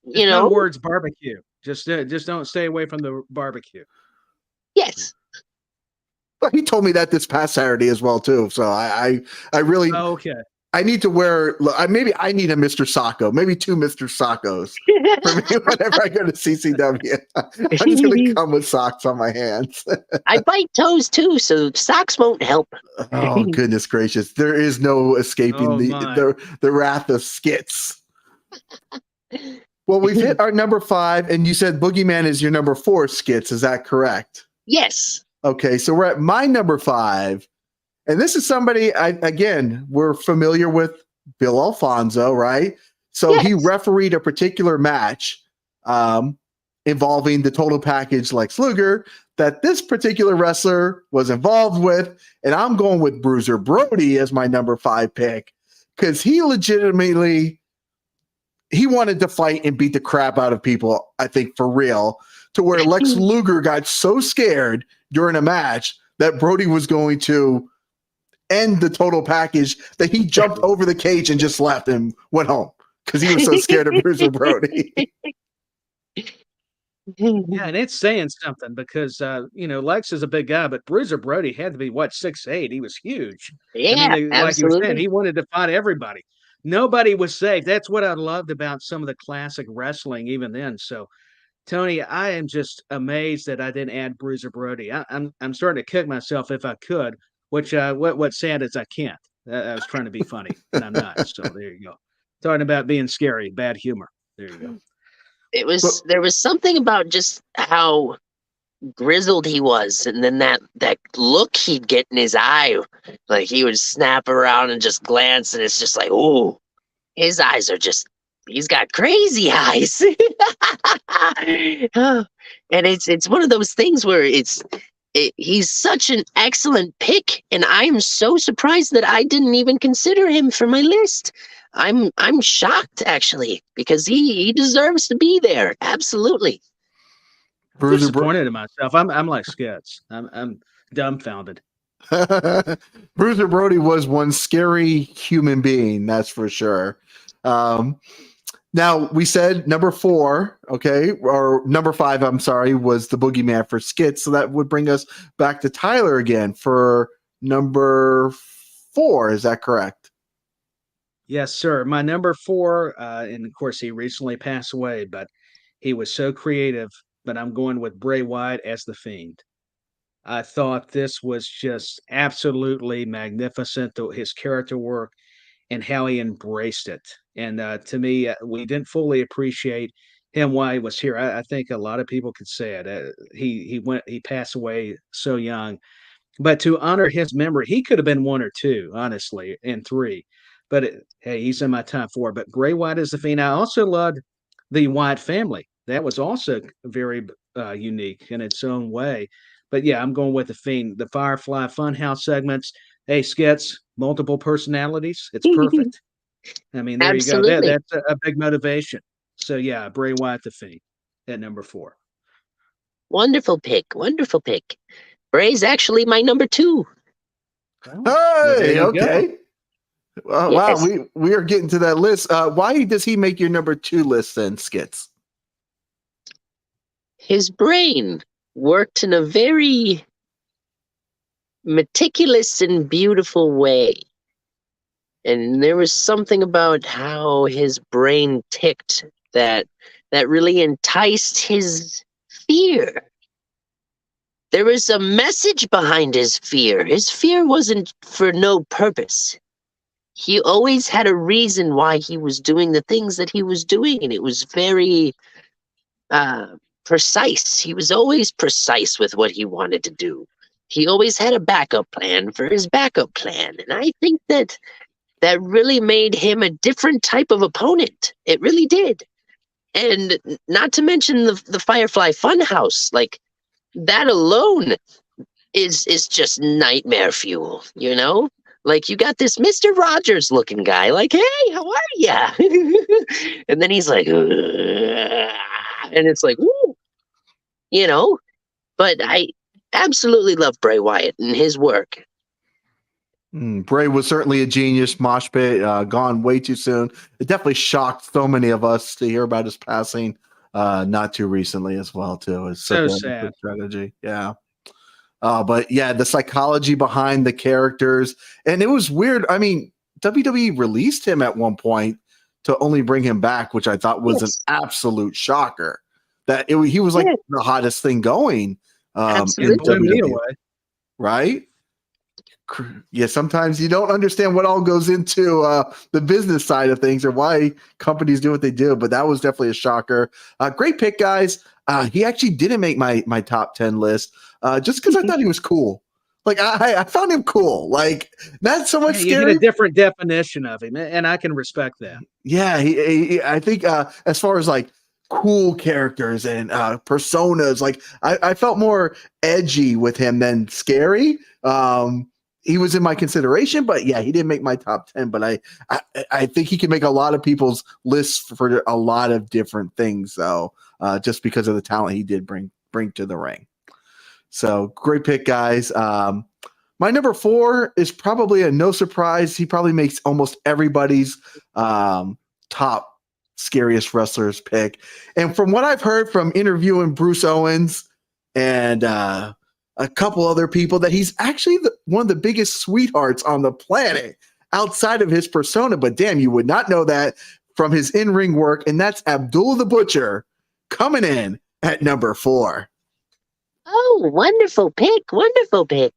S4: You know,
S2: no words barbecue. Just don't stay away from the barbecue.
S4: Yes.
S1: Well, he told me that this past Saturday as well too. So I really
S2: okay.
S1: I need to wear. Maybe I need a Mr. Sacco, maybe 2 Mr. Saccos for me whenever I go to CCW. I'm just gonna come with socks on my hands.
S4: I bite toes too, so socks won't help.
S1: Oh goodness gracious! There is no escaping the wrath of Skitz. Well, we've hit our number 5, and you said Boogeyman is your number 4, Skitz. Is that correct?
S4: Yes.
S1: Okay, so we're at my number 5. And this is somebody, we're familiar with Bill Alfonso, right? So he refereed a particular match involving the Total Package Lex Luger that this particular wrestler was involved with. And I'm going with Bruiser Brody as my number 5 pick because he legitimately, he wanted to fight and beat the crap out of people, I think, for real, to where Lex Luger got so scared during a match that Brody was going to end the Total Package that he jumped over the cage and just left and went home because he was so scared of Bruiser Brody.
S2: Yeah, and it's saying something because Lex is a big guy, but Bruiser Brody had to be 6'8". He was huge.
S4: Yeah,
S2: I mean, like
S4: absolutely.
S2: you said, he wanted to fight everybody. Nobody was safe. That's what I loved about some of the classic wrestling even then. So, Tony, I am just amazed that I didn't add Bruiser Brody. I'm starting to kick myself if I could. Which what's sad is I can't. I was trying to be funny, and I'm not. So there you go. Talking about being scary, bad humor. There you go.
S4: There was something about just how grizzled he was, and then that look he'd get in his eye, like he would snap around and just glance, and it's just like, oh, his eyes are just. He's got crazy eyes, and it's one of those things where he's such an excellent pick, and I'm so surprised that I didn't even consider him for my list. I'm shocked actually because he deserves to be there. Absolutely.
S2: I'm disappointed in myself. I'm like Skitz. I'm dumbfounded.
S1: Bruiser Brody was one scary human being, that's for sure. Now we said number 4, okay, or number 5, I'm sorry, was the Boogeyman for Skitz. So that would bring us back to Tyler again for number 4. Is that correct?
S2: Yes, sir. My number 4, and of course he recently passed away, but he was so creative. But I'm going with Bray Wyatt as the Fiend. I thought this was just absolutely magnificent, his character work and how he embraced it. And to me, we didn't fully appreciate him while he was here. I think a lot of people could say it. He passed away so young, but to honor his memory, he could have been 1 or 2, honestly, and 3. But hey, he's in my top 4. But Bray Wyatt is the Fiend. I also loved the Wyatt family. That was also very unique in its own way. But yeah, I'm going with the Fiend. The Firefly Funhouse segments. Hey, Skitz, multiple personalities. It's perfect. I mean, there Absolutely. You go. That's a big motivation. So yeah, Bray Wyatt the Fiend at number 4.
S4: Wonderful pick. Wonderful pick. Bray's actually my number 2.
S1: Hey, okay. Well, yes. Wow, we are getting to that list. Why does he make your number 2 list then, Skitz?
S4: His brain worked in a very meticulous and beautiful way. And there was something about how his brain ticked that really enticed his fear. There was a message behind his fear. His fear wasn't for no purpose. He always had a reason why he was doing the things that he was doing, and it was very precise. He was always precise with what he wanted to do. He always had a backup plan for his backup plan. And I think that really made him a different type of opponent. It really did. And not to mention the Firefly Funhouse. Like, that alone is just nightmare fuel, you know? Like, you got this Mr. Rogers looking guy, like, hey, how are ya? And then he's like, ugh, and it's like, ooh, you know? But I absolutely love Bray Wyatt and his work.
S1: Bray was certainly a genius. Mosh pit, gone way too soon. It definitely shocked so many of us to hear about his passing not too recently as well, too. It's
S2: So
S1: such a
S2: sad.
S1: good strategy. Yeah. But yeah, the psychology behind the characters. And it was weird. I mean, WWE released him at one point to only bring him back, which I thought was an absolute shocker. That he was like the hottest thing going in WWE. Right? Yeah, sometimes you don't understand what all goes into the business side of things or why companies do what they do, but that was definitely a shocker. Great pick, guys. He actually didn't make my top 10 list just because I thought he was cool. Like, I found him cool. Like, not so much scary.
S2: You get a different definition of him, and I can respect that.
S1: Yeah, I think as far as like cool characters and personas, like I felt more edgy with him than scary. He was in my consideration, but yeah, he didn't make my top 10, but I think he can make a lot of people's lists for a lot of different things. So just because of the talent he did bring to the ring. So great pick, guys. My number 4 is probably a no surprise. He probably makes almost everybody's top scariest wrestlers pick. And from what I've heard from interviewing Bruce Owens and a couple other people, that he's actually one of the biggest sweethearts on the planet outside of his persona. But damn, you would not know that from his in-ring work. And that's Abdullah the Butcher coming in at number 4.
S4: Oh, wonderful pick. Wonderful pick.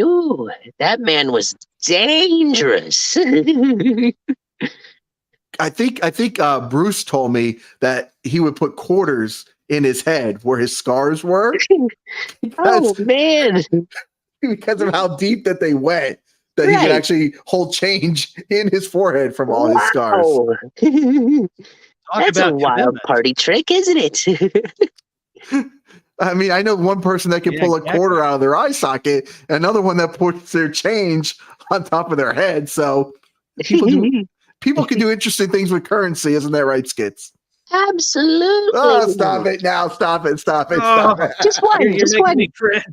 S4: Ooh, that man was dangerous.
S1: I think Bruce told me that he would put quarters in his head where his scars were.
S4: Oh, man.
S1: Because of how deep that they went, that he could actually hold change in his forehead from all his scars.
S4: That's a wild party trick, isn't it?
S1: I mean, I know one person that can pull a quarter out of their eye socket, another one that puts their change on top of their head. So people can do interesting things with currency, isn't that right, Skitz?
S4: Absolutely.
S1: Oh, stop it now. Stop it. Stop it. Stop it.
S4: Just one.
S2: You're
S4: just
S2: making
S4: one.
S2: me cringe.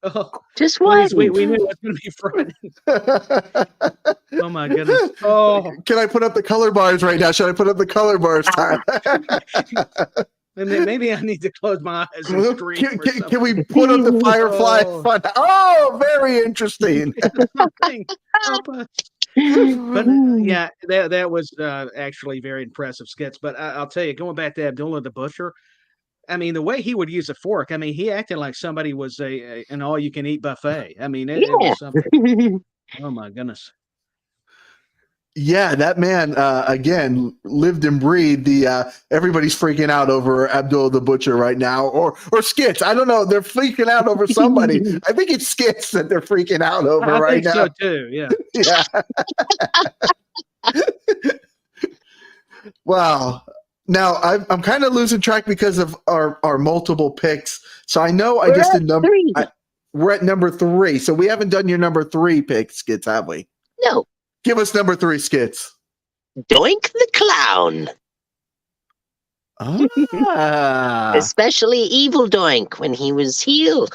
S2: Oh,
S4: just one.
S2: We knew it was going to be frightening. Oh, my goodness. Oh.
S1: Can I put up the color bars right now? Should I put up the color bars time?
S2: Maybe I need to close my eyes and scream.
S1: Can we put up the Firefly fun? Oh, very interesting.
S2: But yeah, that was actually very impressive, Skitz. But I'll tell you, going back to Abdullah the Butcher, I mean, the way he would use a fork, I mean, he acted like somebody was an all-you-can-eat buffet. I mean, it was something. Oh, my goodness.
S1: Yeah, that man, again, lived and breathed the everybody's freaking out over Abdullah the Butcher right now, or Skitz. I don't know. They're freaking out over somebody. I think it's Skitz that they're freaking out over right now.
S2: I think so, too, yeah.
S1: Yeah. Wow. Now, I'm kind of losing track because of our multiple picks. So I know I just did number 3. We're at number 3. So we haven't done your number 3 pick, Skitz, have we?
S4: No.
S1: Give us number 3, Skitz.
S4: Doink the Clown. Especially Evil Doink when he was heel.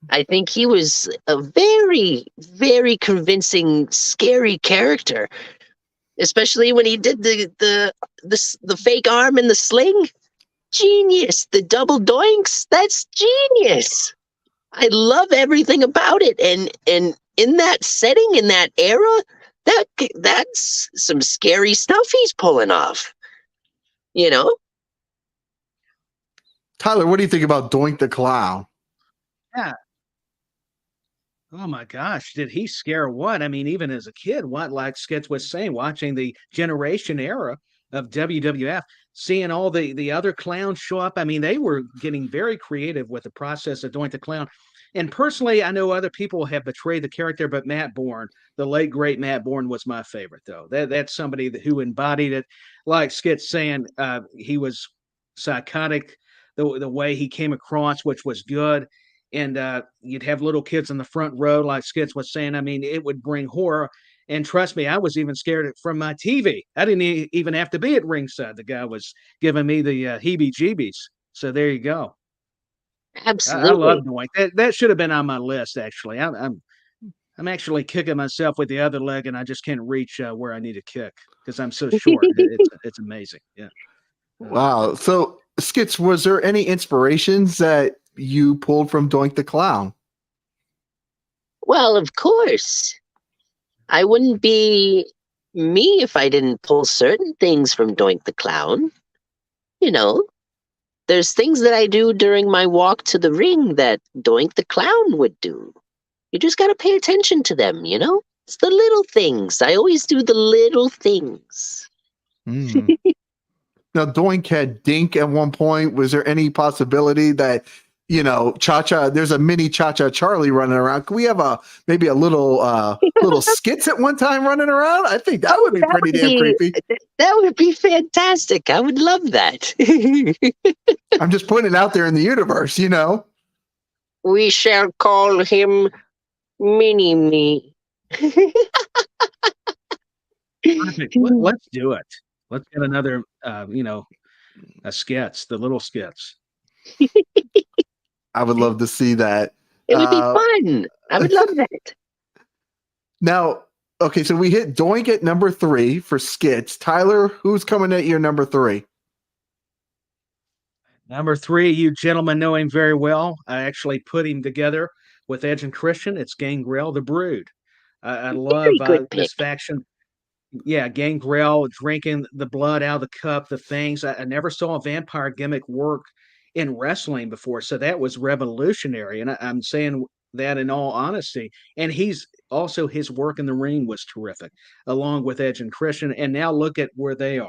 S4: I think he was a very, very convincing, scary character. Especially when he did the fake arm and the sling. Genius. The double doinks. That's genius. I love everything about it. And in that setting, in that era, that's some scary stuff he's pulling off. You know?
S1: Tyler, what do you think about Doink the Clown?
S2: Yeah. Oh my gosh, did he scare what? I mean, even as a kid, what, like Skitz was saying, watching the Generation era, of WWF, seeing all the other clowns show up. I mean, they were getting very creative with the process of Doink the Clown. And personally, I know other people have betrayed the character, but Matt Bourne, the late great Matt Bourne, was my favorite though. That's somebody who embodied it. Like Skitz saying, he was psychotic, the way he came across, which was good. And you'd have little kids in the front row, like Skitz was saying. I mean, it would bring horror. And trust me, I was even scared from my TV. I didn't even have to be at ringside. The guy was giving me the heebie-jeebies. So there you go. I love
S4: Absolutely.
S2: Doink. That should have been on my list. Actually, I'm actually kicking myself with the other leg, and I just can't reach where I need to kick because I'm so short. It's amazing. Yeah.
S1: Wow. So, Skitz, was there any inspirations that you pulled from Doink the Clown?
S4: Well, of course. I wouldn't be me if I didn't pull certain things from Doink the Clown. You know, there's things that I do during my walk to the ring that Doink the Clown would do. You just got to pay attention to them, you know? It's the little things. I always do the little things.
S1: Mm. Now, Doink had Dink at one point. Was there any possibility that, Cha-Cha, there's a mini Cha-Cha Charlie running around? Could we have maybe a little Skitz at one time running around? I think that would be pretty damn creepy.
S4: That would be fantastic. I would love that.
S1: I'm just putting it out there in the universe,
S4: We shall call him Mini-Me.
S2: Perfect. Let's do it. Let's get another, a Skitz, the little Skitz.
S1: I would love to see that.
S4: It would be fun. I would love that.
S1: Now, okay, so we hit Doink at number 3 for Skitz. Tyler, who's coming at your number 3?
S2: Number 3, you gentlemen know him very well. I actually put him together with Edge and Christian. It's Gangrel, the Brood. I love this faction. Yeah, Gangrel drinking the blood out of the cup, the fangs. I never saw a vampire gimmick work in wrestling before, so that was revolutionary. And I'm saying that in all honesty. And his work in the ring was terrific, along with Edge and Christian. And now look at where they are.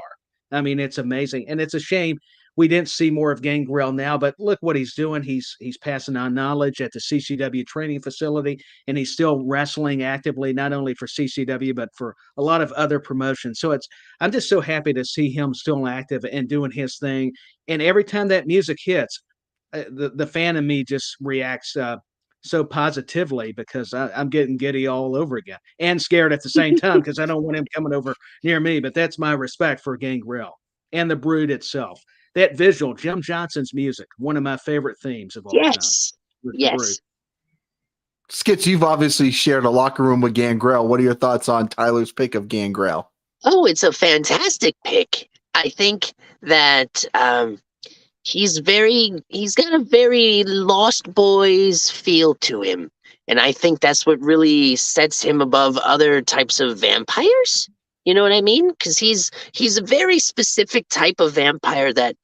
S2: I mean, it's amazing, and it's a shame we didn't see more of Gangrel now, but look what he's doing. He's passing on knowledge at the CCW training facility, and he's still wrestling actively, not only for CCW, but for a lot of other promotions. So I'm just so happy to see him still active and doing his thing. And every time that music hits, the fan in me just reacts so positively because I'm getting giddy all over again and scared at the same time because I don't want him coming over near me. But that's my respect for Gangrel and the Brood itself. That visual, Jim Johnson's music, one of my favorite themes of all time.
S4: Yes.
S1: Skitz, you've obviously shared a locker room with Gangrel. What are your thoughts on Tyler's pick of Gangrel?
S4: Oh, it's a fantastic pick. I think that he's got a very Lost Boys feel to him. And I think that's what really sets him above other types of vampires. You know what I mean? Because he's a very specific type of vampire that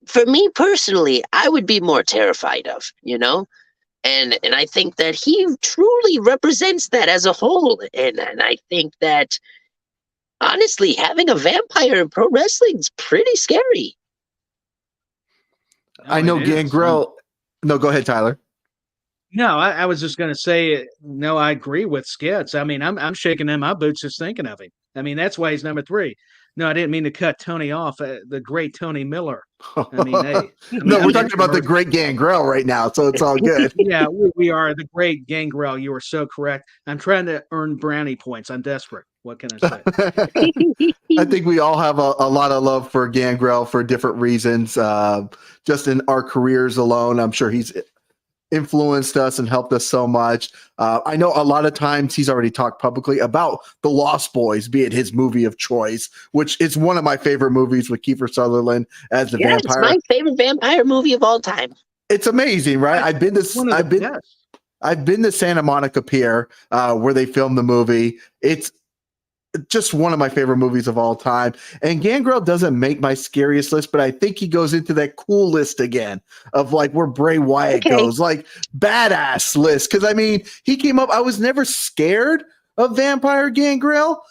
S4: for me personally, I would be more terrified of, And I think that he truly represents that as a whole. And I think that honestly, having a vampire in pro wrestling is pretty scary.
S1: I know Gangrel. No, go ahead, Tyler.
S2: No, I was just going to say, no, I agree with Skitz. I mean, I'm shaking in my boots just thinking of him. I mean, that's why he's number 3. No, I didn't mean to cut Tony off. The great Tony Miller. I mean, hey.
S1: No, we're talking about the great Gangrel right now, so it's all good.
S2: Yeah, we are the great Gangrel. You are so correct. I'm trying to earn brownie points. I'm desperate. What can I say?
S1: I think we all have a lot of love for Gangrel for different reasons. Just in our careers alone, I'm sure he's influenced us and helped us so much. I know a lot of times he's already talked publicly about The Lost Boys, be it his movie of choice, which is one of my favorite movies with Kiefer Sutherland as the vampire.
S4: It's my favorite vampire movie of all time.
S1: It's amazing, right? I've been to Santa Monica Pier where they filmed the movie. It's just one of my favorite movies of all time. And Gangrel doesn't make my scariest list, but I think he goes into that cool list again of like where Bray Wyatt goes, like badass list. Cause I mean, he came up, I was never scared of Vampire Gangrel,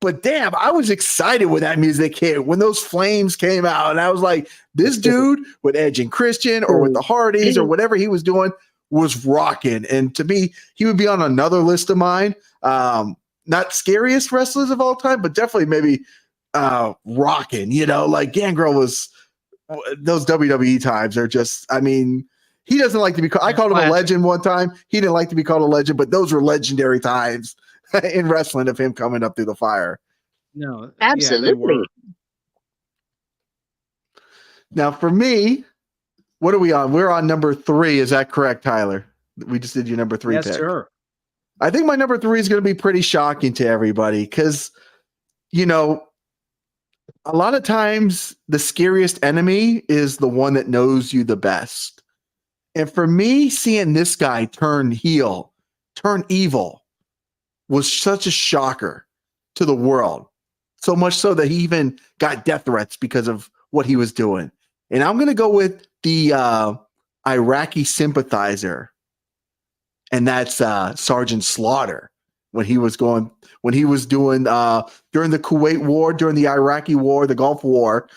S1: But damn, I was excited when that music hit, when those flames came out. And I was like, this dude with Edge and Christian or with the Hardys or whatever he was doing was rocking. And to me, he would be on another list of mine. Not scariest wrestlers of all time, but definitely maybe rocking, like Gangrel was. Those WWE times are just, I mean, he doesn't like to be called, I called him a legend one time. He didn't like to be called a legend, but those were legendary times in wrestling of him coming up through the fire.
S2: No,
S4: absolutely.
S2: Yeah,
S1: now for me, what are we on? We're on number 3. Is that correct, Tyler? We just did your number 3
S2: yes,
S1: pick.
S2: Sir.
S1: I think my number 3 is going to be pretty shocking to everybody because, a lot of times the scariest enemy is the one that knows you the best. And for me, seeing this guy turn heel, turn evil was such a shocker to the world. So much so that he even got death threats because of what he was doing. And I'm going to go with the Iraqi sympathizer. And that's Sgt Slaughter. When he was doing during the Kuwait War, during the Iraqi War, the Gulf War,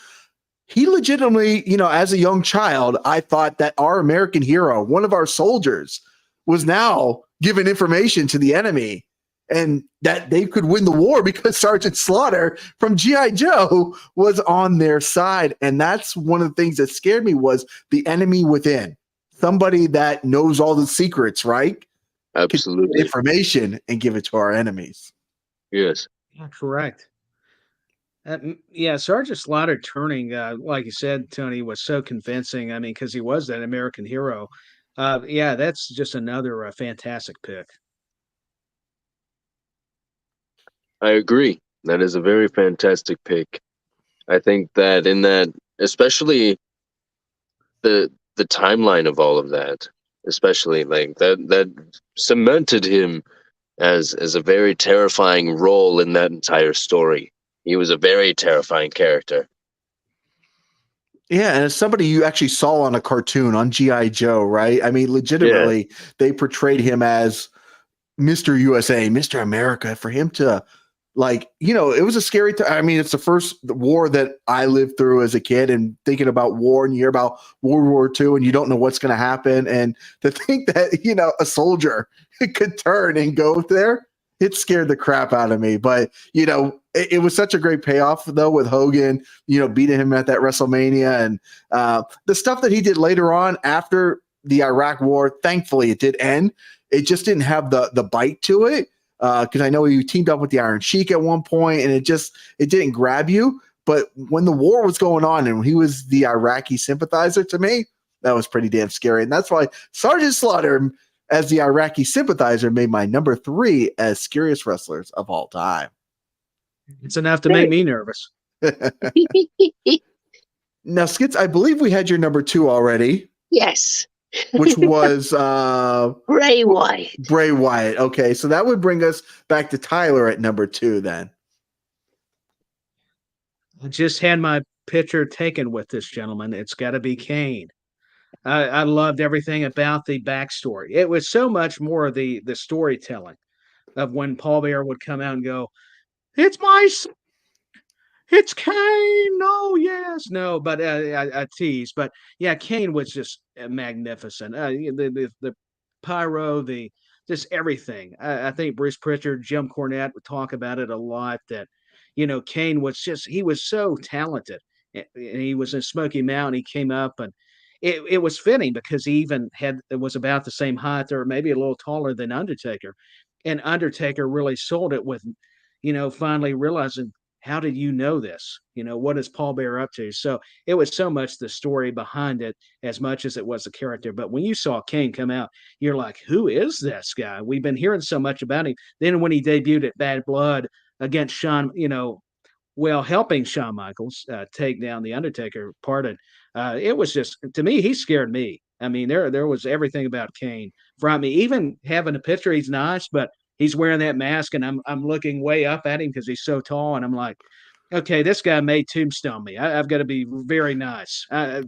S1: he legitimately, as a young child, I thought that our American hero, one of our soldiers, was now giving information to the enemy and that they could win the war because Sgt Slaughter from G.I. Joe was on their side. And that's one of the things that scared me was the enemy within, somebody that knows all the secrets, right?
S3: Absolutely.
S1: Information and give it to our enemies.
S3: Yes.
S2: Yeah, correct. Sgt Slaughter turning, like you said, Tony, was so convincing. I mean, because he was that American hero. That's just another fantastic pick.
S3: I agree. That is a very fantastic pick. I think that in that, especially the timeline of all of that, especially like that cemented him as a very terrifying role in that entire story. He was a very terrifying character.
S1: Yeah, and as somebody you actually saw on a cartoon on G.I. Joe, right? I mean, legitimately, they portrayed him as Mr. USA, Mr. America. For him to, it was a scary time. I mean, it's the first war that I lived through as a kid, and thinking about war, and you hear about World War II, and you don't know what's going to happen. And to think that, a soldier could turn and go there, it scared the crap out of me. But, it was such a great payoff, though, with Hogan, beating him at that WrestleMania. And the stuff that he did later on after the Iraq War, thankfully, it did end. It just didn't have the bite to it. Because I know he teamed up with the Iron Sheik at one point, and it didn't grab you. But when the war was going on and he was the Iraqi sympathizer, to me, that was pretty damn scary. And that's why Sgt Slaughter, as the Iraqi sympathizer, made my number 3 as scariest wrestlers of all time.
S2: It's enough to make me nervous.
S1: Now, Skitz, I believe we had your number 2 already.
S4: Yes.
S1: Which was
S4: Bray Wyatt.
S1: Bray Wyatt. Okay, so that would bring us back to Tyler at number 2 then.
S2: I just had my picture taken with this gentleman. It's got to be Kane. I loved everything about the backstory. It was so much more of the storytelling of when Paul Bearer would come out and go, "It's it's Kane." No, yes, no, but I tease. But yeah, Kane was just magnificent. The pyro, just everything. I think Bruce Pritchard, Jim Cornette would talk about it a lot. That Kane was he was so talented. And he was in Smoky Mountain. He came up, and it was fitting because he even was about the same height or maybe a little taller than Undertaker, and Undertaker really sold it with, finally realizing, how did you know this? What is Paul Bearer up to? So it was so much the story behind it as much as it was the character. But when you saw Kane come out, you're like, who is this guy? We've been hearing so much about him. Then when he debuted at Bad Blood against Shawn, helping Shawn Michaels take down the Undertaker part, and it was just, to me, he scared me. I mean, there was everything about Kane from me. Even having a picture, he's nice, but he's wearing that mask, and I'm looking way up at him because he's so tall, and I'm like, okay, this guy may tombstone me. I've got to be very nice. And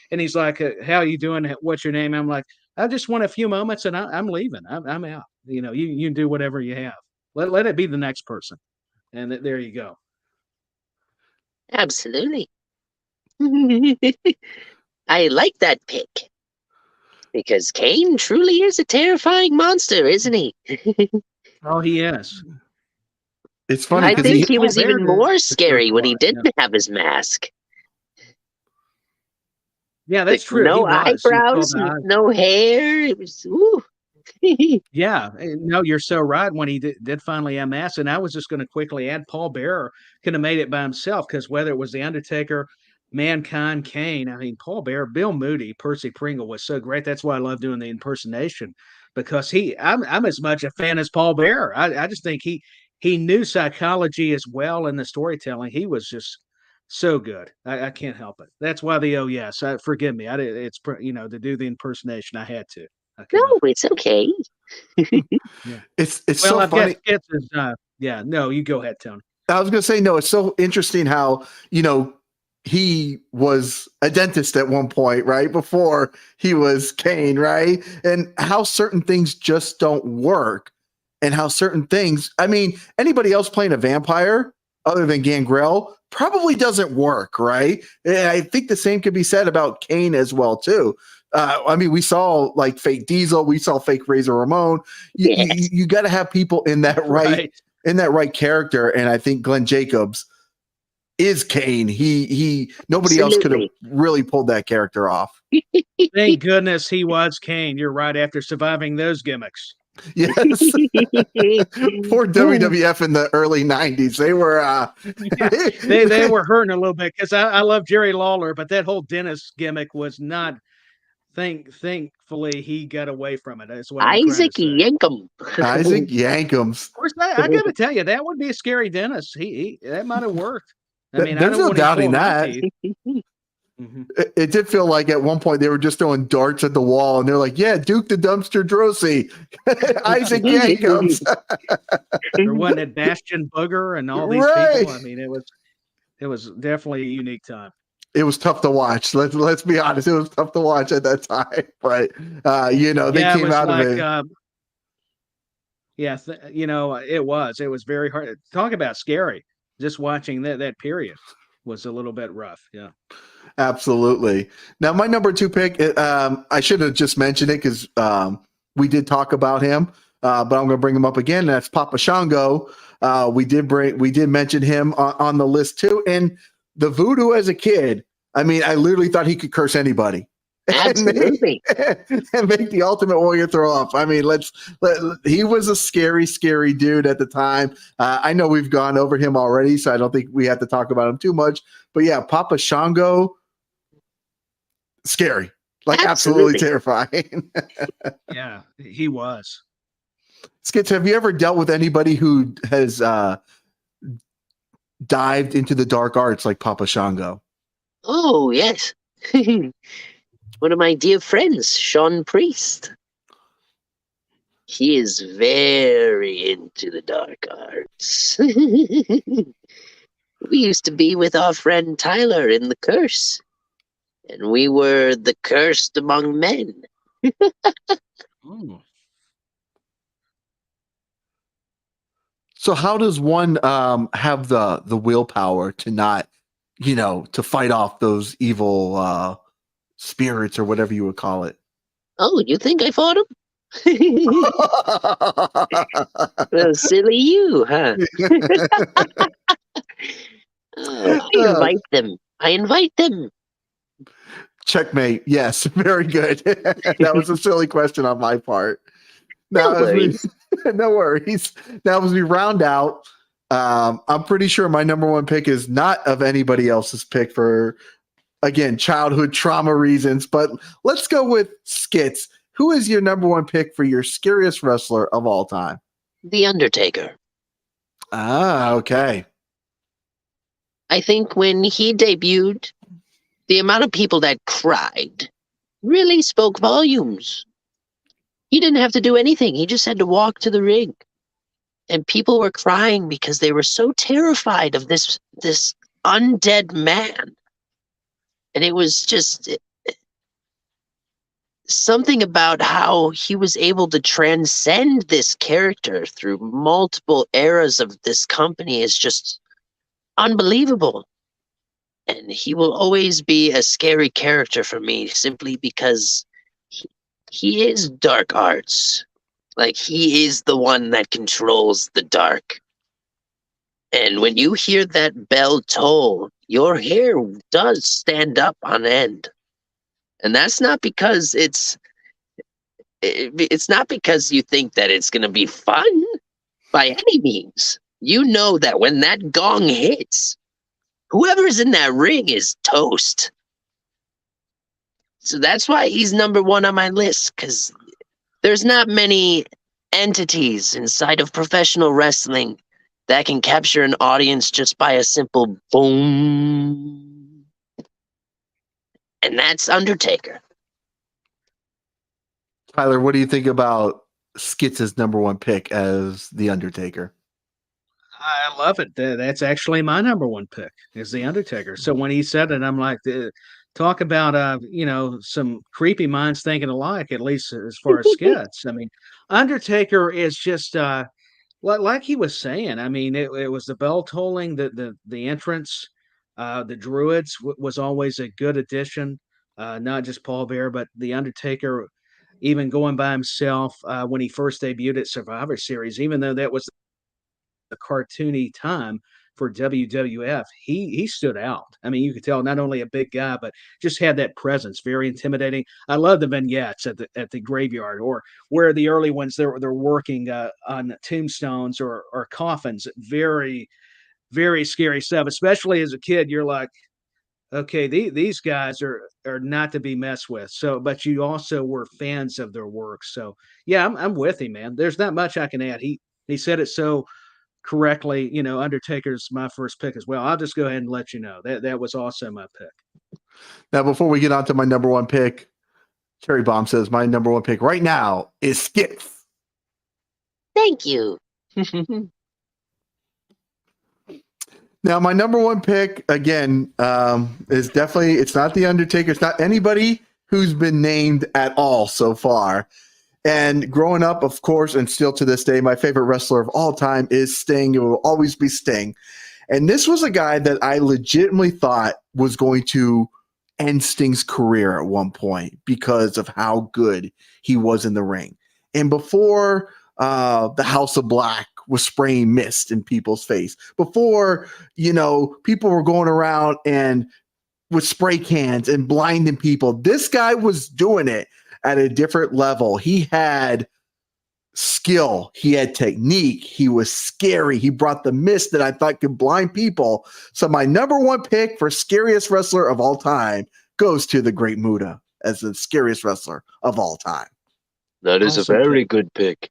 S2: he's like, how are you doing? What's your name? I'm like, I just want a few moments, and I'm leaving. I'm out. You do whatever you have. Let it be the next person. And there you go.
S4: Absolutely. I like that pick. Because Kane truly is a terrifying monster, isn't he?
S2: Oh, he is.
S1: It's funny
S4: I
S1: because
S4: think he
S2: Paul
S4: was
S2: Bear
S4: even
S2: did
S4: more
S2: the
S4: scary
S2: first
S4: when he
S2: part,
S4: didn't have his mask.
S2: Yeah, that's
S4: Like,
S2: true.
S4: no
S2: He was. You saw
S4: eyebrows,
S2: the eyes.
S4: no hair. It was, ooh.
S2: Yeah, no, you're so right. When he did finally unmask, and I was just going to quickly add, Paul Bearer could have made it by himself because whether it was the Undertaker, Mankind, Kane, I mean, Paul Bearer, Bill Moody, Percy Pringle was so great. That's why I love doing the impersonation because I'm as much a fan as Paul Bearer. I just think he knew psychology as well in the storytelling. He was just so good. I can't help it. That's why the oh yes, forgive me. It's to do the impersonation. I had to. I could
S4: No,
S2: not.
S4: it's okay.
S2: Yeah.
S1: it's
S2: Well,
S1: so
S2: I've
S1: funny.
S2: got Skitz's. Yeah, no, you go ahead, Tony.
S1: I was gonna say no. It's so interesting how he was a dentist at one point, right before he was Kane, right, and how certain things just don't work, and how certain things. I mean, anybody else playing a vampire other than Gangrel probably doesn't work, right? And I think the same could be said about Kane as well too. I mean, we saw like fake Diesel, we saw fake Razor Ramon.
S4: Yes.
S1: You got to have people in that right in that right character, and I think Glenn Jacobs is Kane. Nobody else could have
S4: Absolutely.
S1: really pulled that character off.
S2: Thank goodness he was Kane. You're right. After surviving those gimmicks,
S1: Yes. Poor WWF in the early 90s. They were
S2: they were hurting a little bit because I love Jerry Lawler, but that whole dentist gimmick was not. Thankfully, he got away from it. That's what I'm trying
S4: Isaac
S2: to say.
S4: Yankum.
S1: Isaac Yankums.
S2: Of course, I got to tell you, that would be a scary dentist. He that might have worked. I mean,
S1: There's no doubting that.
S2: Mm-hmm.
S1: It did feel like at one point they were just throwing darts at the wall, and they're like, "Yeah, Duke the Dumpster Drosy, Isaac Yankums."
S2: Or wasn't it Bastion Booger and all these people? I mean, it was definitely a unique time.
S1: It was tough to watch. Let's be honest. It was tough to watch at that time, but they came out of it.
S2: It was very hard. Talk about scary. Just watching that period was a little bit rough. Yeah.
S1: Absolutely. Now, my number 2 pick, I should have just mentioned it because we did talk about him, but I'm going to bring him up again. That's Papa Shango. We did mention him on the list too. And the voodoo as a kid, I mean, I literally thought he could curse anybody.
S4: Absolutely.
S1: and make the Ultimate Warrior throw up. I mean, he was a scary, scary dude at the time. I know we've gone over him already, so I don't think we have to talk about him too much. But yeah, Papa Shango, scary, like absolutely terrifying.
S2: Yeah, he was.
S1: Skitz, have you ever dealt with anybody who has dived into the dark arts like Papa Shango?
S4: Oh, yes. One of my dear friends, Sean Priest. He is very into the dark arts. We used to be with our friend Tyler in the Curse, and we were the cursed among men.
S1: So how does one have the willpower to not, to fight off those evil spirits or whatever you would call it?
S4: Oh, you think I fought him? Well, silly you, huh? I invite them.
S1: Checkmate. Yes, very good. That was a silly question on my part.
S4: No worries.
S1: No worries. Now, as we round out, I'm pretty sure my number 1 pick is not of anybody else's pick for, again, childhood trauma reasons. But let's go with Skitz. Who is your number 1 pick for your scariest wrestler of all time?
S4: The Undertaker.
S1: Ah, okay.
S4: I think when he debuted, the amount of people that cried really spoke volumes. He didn't have to do anything. He just had to walk to the ring. And people were crying because they were so terrified of this undead man. And it was just... something about how he was able to transcend this character through multiple eras of this company is just unbelievable. And he will always be a scary character for me simply because he is dark arts. Like, he is the one that controls the dark. And when you hear that bell toll, your hair does stand up on end. And that's not because it's not because you think that it's going to be fun by any means. You know that when that gong hits, whoever's in that ring is toast. So that's why he's number one on my list, because there's not many entities inside of professional wrestling that can capture an audience just by a simple boom. And that's Undertaker.
S1: Tyler, what do you think about Skitz's number one pick as The Undertaker?
S2: I love it. That's actually my number one pick is The Undertaker. So when he said it, I'm like, talk about, some creepy minds thinking alike, at least as far as Skitz. I mean, Undertaker is just like he was saying. I mean, it was the bell tolling, the entrance, the Druids was always a good addition. Not just Paul Bearer, but The Undertaker, even going by himself when he first debuted at Survivor Series, even though that was a cartoony time for WWF, he stood out. I mean, you could tell not only a big guy, but just had that presence, very intimidating. I love the vignettes at the graveyard, or where the early ones they're working on tombstones or coffins. Very, very scary stuff. Especially as a kid, you're like, okay, these guys are not to be messed with. So, but you also were fans of their work. So, yeah, I'm with him, man. There's not much I can add. He said it so correctly. Undertaker's my first pick as well. I'll just go ahead and let you know that was also my pick.
S1: Now, before we get on to my number one pick, Cherry Bomb says my number one pick right now is Skitz.
S4: Thank you.
S1: Now, my number one pick, again, is definitely, it's not The Undertaker. It's not anybody who's been named at all so far. And growing up, of course, and still to this day, my favorite wrestler of all time is Sting. It will always be Sting. And this was a guy that I legitimately thought was going to end Sting's career at one point because of how good he was in the ring. And before the House of Black was spraying mist in people's face, before, people were going around and with spray cans and blinding people, this guy was doing it at a different level. He had skill, he had technique, he was scary, he brought the mist that I thought could blind people. So my number one pick for scariest wrestler of all time goes to the Great Muta as the scariest wrestler of all time.
S3: That is
S2: Awesome
S3: a very
S2: pick.
S3: good pick.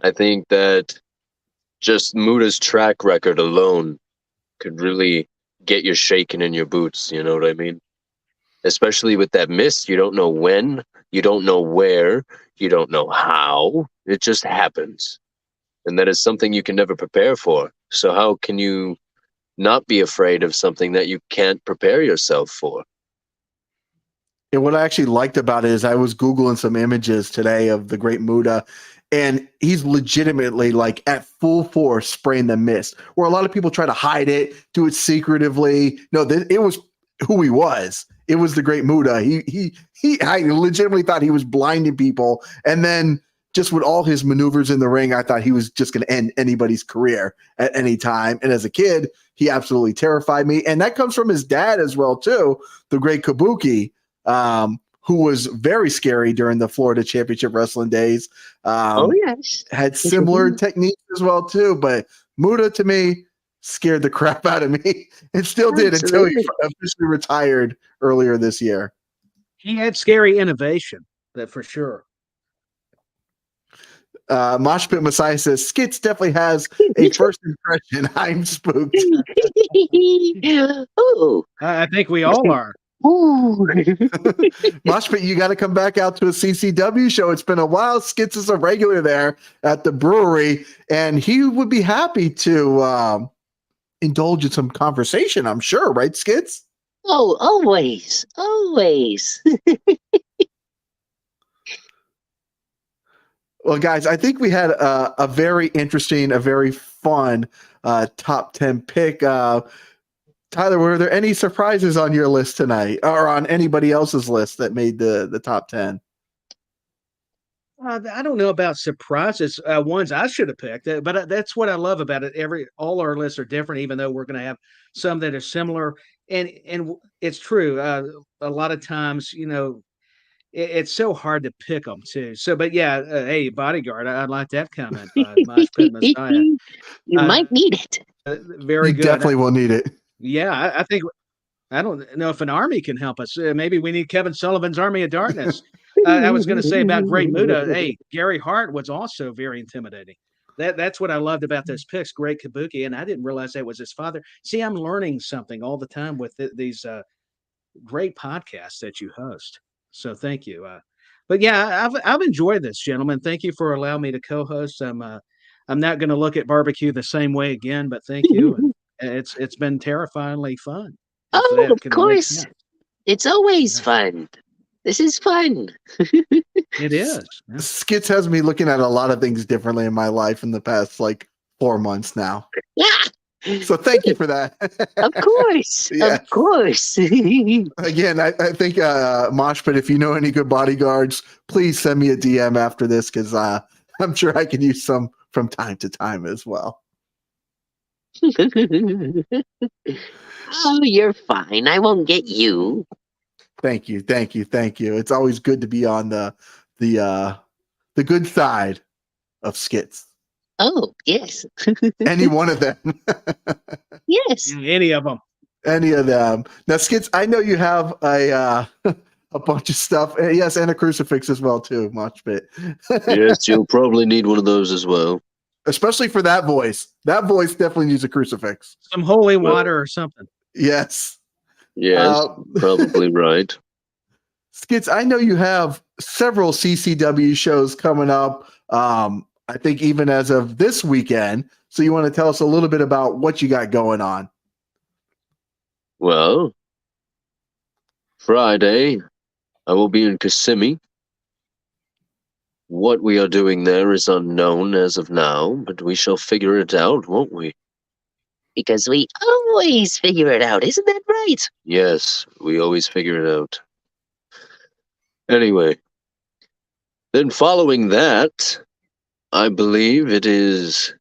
S3: I think that just Muta's track record alone could really get you shaking in your boots, you know what I mean? Especially with that mist, you don't know when, you don't know where, you don't know how. It just happens. And that is something you can never prepare for. So how can you not be afraid of something that you can't prepare yourself for?
S1: And what I actually liked about it is I was Googling some images today of the Great Muta, and he's legitimately like at full force spraying the mist, where a lot of people try to hide it, do it secretively. No, it was who he was. It was the Great Muta. I legitimately thought he was blinding people. And then just with all his maneuvers in the ring, I thought he was just going to end anybody's career at any time. And as a kid, he absolutely terrified me. And that comes from his dad as well, too, the great Kabuki, who was very scary during the Florida Championship Wrestling days.
S4: Yes.
S1: Had similar techniques as well, too. But Muta, to me, scared the crap out of me. It still did until he officially retired earlier this year.
S2: He had scary innovation, that for sure.
S1: Mosh Pit Messiah says Skitz definitely has a first impression. I'm spooked.
S4: Oh,
S2: I think we all are.
S1: Mosh Pit, you got to come back out to a CCW show. It's been a while. Skitz is a regular there at the brewery, and he would be happy to indulge in some conversation, I'm sure, right, Skitz?
S4: Oh, always, always.
S1: Well, guys, I think we had a very interesting, a very fun top 10 pick. Tyler, were there any surprises on your list tonight or on anybody else's list that made the top 10?
S2: I don't know about surprises, ones I should have picked, but that's what I love about it. All our lists are different, even though we're going to have some that are similar. And it's true. A lot of times, it's so hard to pick them too. So, but yeah, hey, bodyguard, I like that comment by Mosh Pit Messiah.
S4: You might need it.
S2: Very
S1: You
S2: good.
S1: definitely will need it.
S2: Yeah, I think I don't know if an army can help us. Maybe we need Kevin Sullivan's Army of Darkness. I was going to say about Great Muta. Hey, Gary Hart was also very intimidating. That's what I loved about those picks. Great Kabuki, and I didn't realize that was his father. See, I'm learning something all the time with these great podcasts that you host. So thank you. But yeah, I've enjoyed this, gentlemen. Thank you for allowing me to co-host. I'm not going to look at barbecue the same way again, but thank you. And it's been terrifyingly fun.
S4: Oh, of course. It's always fun. This is fun.
S2: It is. Yeah.
S1: Skitz has me looking at a lot of things differently in my life in the past 4 months now.
S4: Yeah.
S1: So thank you for that.
S4: Of course.
S1: Yeah.
S4: Of course.
S1: Again, I think Mosh Pit, if you know any good bodyguards, please send me a DM after this because I'm sure I can use some from time to time as well.
S4: Oh, you're fine. I won't get you.
S1: Thank you. It's always good to be on the good side of Skitz.
S4: Oh, yes.
S1: Any one of them.
S4: Yes.
S2: Any of them.
S1: Any of them. Now, Skitz, I know you have a bunch of stuff. Yes, and a crucifix as well too, Mosh Pit.
S3: Yes, you'll probably need one of those as well.
S1: Especially for that voice. That voice definitely needs a crucifix.
S2: Some holy water or something.
S1: Yes.
S3: Yes, probably right.
S1: Skitz, I know you have several CCW shows coming up. I think even as of this weekend. So you want to tell us a little bit about what you got going on?
S3: Well, Friday, I will be in Kissimmee. What we are doing there is unknown as of now, but we shall figure it out, won't we?
S4: Because we always figure it out, isn't that right?
S3: Yes, we always figure it out. Anyway, then following that, I believe it is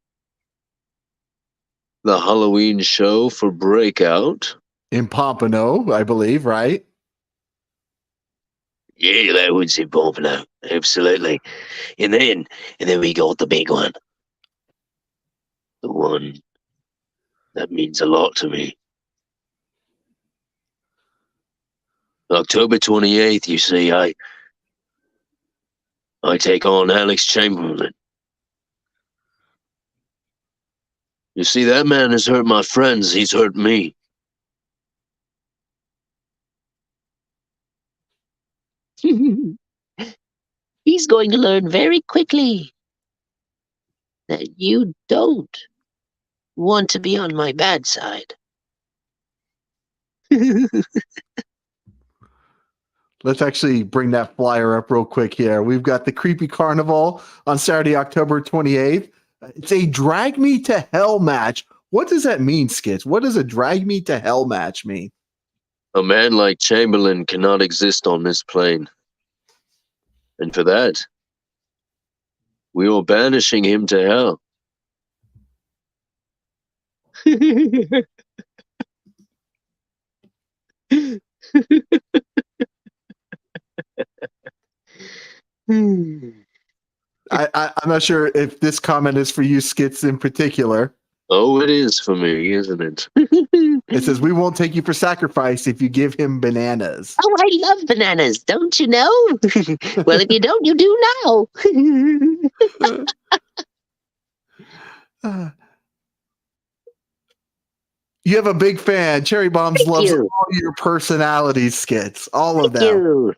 S3: the Halloween show for Breakout.
S1: In Pompano, I believe, right?
S4: Yeah, that was in Pompano. Absolutely. And then we got the big one. The one that means a lot to me. October 28th, you see, I take on Alex Chamberlain. You see, that man has hurt my friends. He's hurt me. He's going to learn very quickly that you don't want to be on my bad side.
S1: Let's actually bring that flyer up real quick here. We've got the Creepy Carnival on Saturday, October 28th. It's a Drag Me to Hell match. What does that mean, Skitz? What does a Drag Me to Hell match mean? A man like Chamberlain cannot exist on this plane. And for that, we are banishing him to hell. I'm not sure if this comment is for you, Skitz, in particular. Oh, it is for me, isn't it? It says, we won't take you for sacrifice if you give him bananas.
S4: Oh, I love bananas, don't you know? Well, if you don't, you do now.
S1: You have a big fan. Cherry Bombs
S4: Thank
S1: loves
S4: you.
S1: all your personalities, Skitz. All of
S4: Thank
S1: them.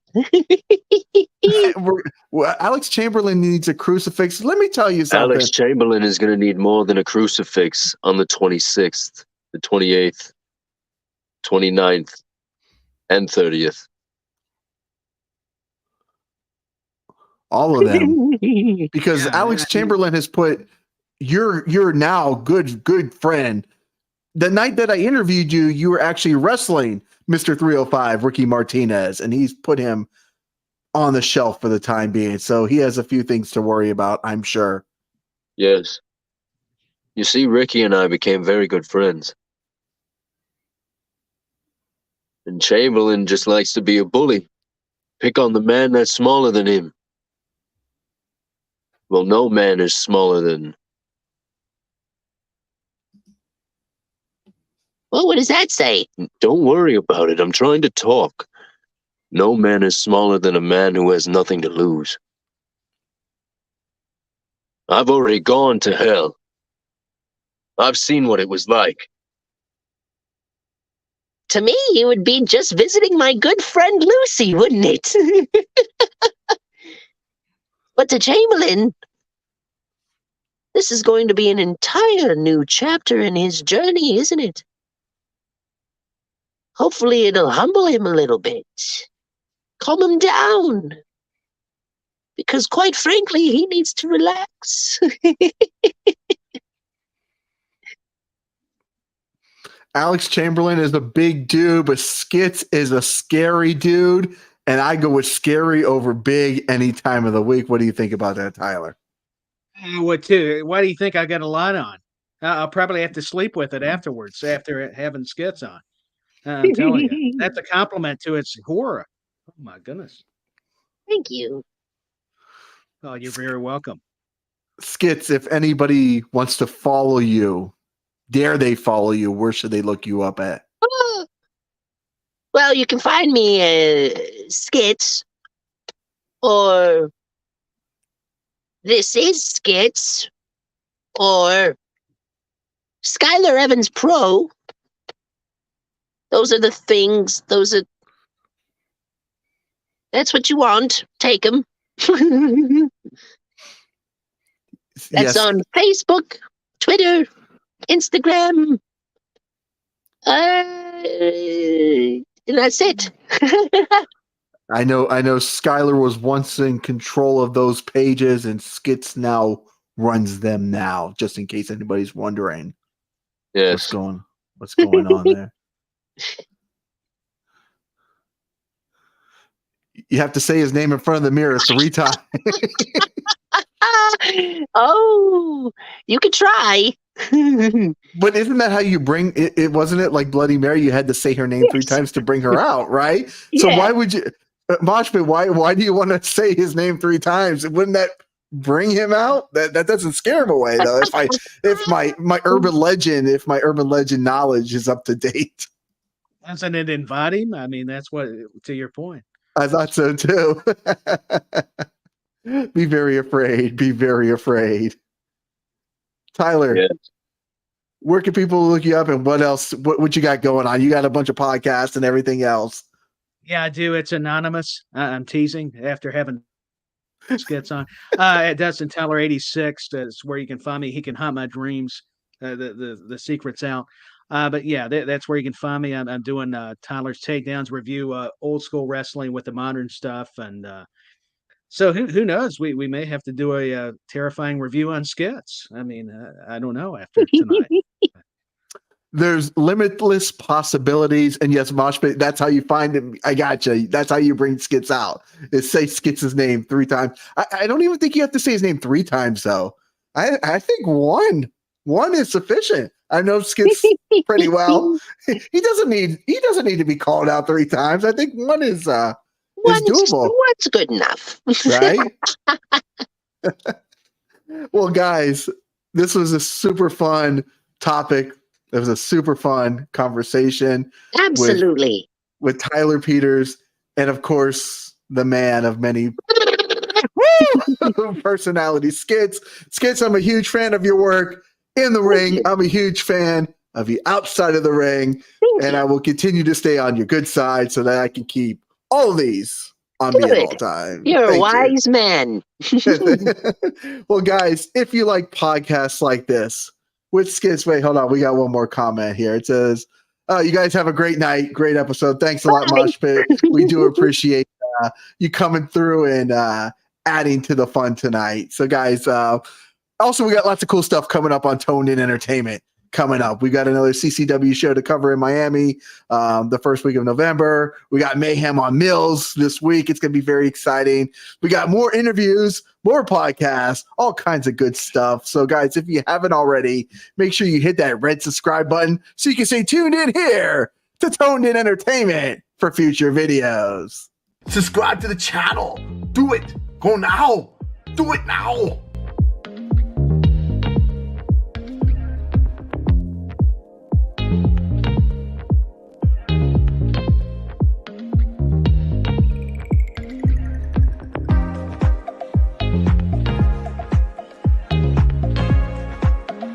S4: you.
S1: Alex Chamberlain needs a crucifix. Let me tell you something.
S3: Alex Chamberlain is going to need more than a crucifix on the 26th, the 28th, 29th. and 30th.
S1: All of them. Because
S2: Yeah,
S1: Alex Chamberlain has put your now good friend. The night that I interviewed you, you were actually wrestling Mr. 305, Ricky Martinez, and he's put him on the shelf for the time being. So he has a few things to worry about, I'm sure.
S3: Yes. You see, Ricky and I became very good friends. And Chamberlain just likes to be a bully. Pick on the man that's smaller than him. Well, no man is smaller than...
S4: Well, what does that say?
S3: Don't worry about it. I'm trying to talk. No man is smaller than a man who has nothing to lose. I've already gone to hell. I've seen what it was like.
S4: To me, it would be just visiting my good friend Lucy, wouldn't it? But to Chamberlain, this is going to be an entire new chapter in his journey, isn't it? Hopefully it'll humble him a little bit. Calm him down. Because quite frankly, he needs to relax.
S1: Alex Chamberlain is a big dude, but Skitz is a scary dude. And I go with scary over big any time of the week. What do you think about that, Tyler?
S2: What too? Why do you think I got a line on? I'll probably have to sleep with it afterwards after having Skitz on. I'm telling you, that's a compliment to its horror. Oh my goodness!
S4: Thank you.
S2: Oh, you're very welcome.
S1: Skitz, if anybody wants to follow you, dare they follow you? Where should they look you up at?
S4: Well, you can find me Skitz, or This is Skitz, or Skylar Evans Pro. Those are the things. That's what you want. Take them. That's on Facebook, Twitter, Instagram. And that's it.
S1: I know Skylar was once in control of those pages, and Skitz now runs them now, just in case anybody's wondering.
S3: Yes.
S1: What's going on there. You have to say his name in front of the mirror 3 times.
S4: Oh, you could try.
S1: But isn't that how you bring it? Wasn't it like Bloody Mary? You had to say her name 3 times to bring her out, right? So why would you, Moshpit? Why do you want to say his name 3 times? Wouldn't that bring him out? That doesn't scare him away though. If my urban legend knowledge is up to date,
S2: Doesn't it invite him? I mean, that's what. To your point,
S1: I thought so too. Be very afraid. Be very afraid. Tyler,
S3: Yes.
S1: Where can people look you up, and what else? What you got going on? You got a bunch of podcasts and everything else.
S2: yeah, I do. It's anonymous. I'm teasing after having Skitz on. At Dustin Tyler 86 is where you can find me. He can hunt my dreams. The secret's out. But yeah, that's where you can find me. I'm doing Tyler's Takedowns review, old school wrestling with the modern stuff, and so who knows? We may have to do a terrifying review on Skitz. I mean, I don't know after tonight.
S1: There's limitless possibilities, and yes, Moshpit, that's how you find him. I gotcha. That's how you bring Skitz out. Is say Skitz's name 3 times. I don't even think you have to say his name 3 times though. I think one is sufficient. I know Skitz pretty well. He doesn't need to be called out 3 times. I think one is doable.
S4: One's good enough.
S1: Right? Well, guys, this was a super fun topic. It was a super fun conversation.
S4: Absolutely.
S1: With Tyler Peters, and of course, the man of many personalities, Skitz. Skitz, I'm a huge fan of your work in the ring. I'm a huge fan of you outside of the ring, and I will continue to stay on your good side so that I can keep all of these on me at all times.
S4: You're a wise man.
S1: Well, guys, if you like podcasts like this with Skitz, wait, hold on. We got one more comment here. It says, You guys have a great night. Great episode. Thanks a lot, Mosh Pit. We do appreciate you coming through and adding to the fun tonight. So, guys, also, we got lots of cool stuff coming up on Toned In Entertainment. Coming up, we got another CCW show to cover in Miami the first week of November. We got Mayhem on Mills this week. It's going to be very exciting. We got more interviews, more podcasts, all kinds of good stuff. So, guys, if you haven't already, make sure you hit that red subscribe button so you can stay tuned in here to Toned In Entertainment for future videos. Subscribe to the channel. Do it. Go now. Do it now.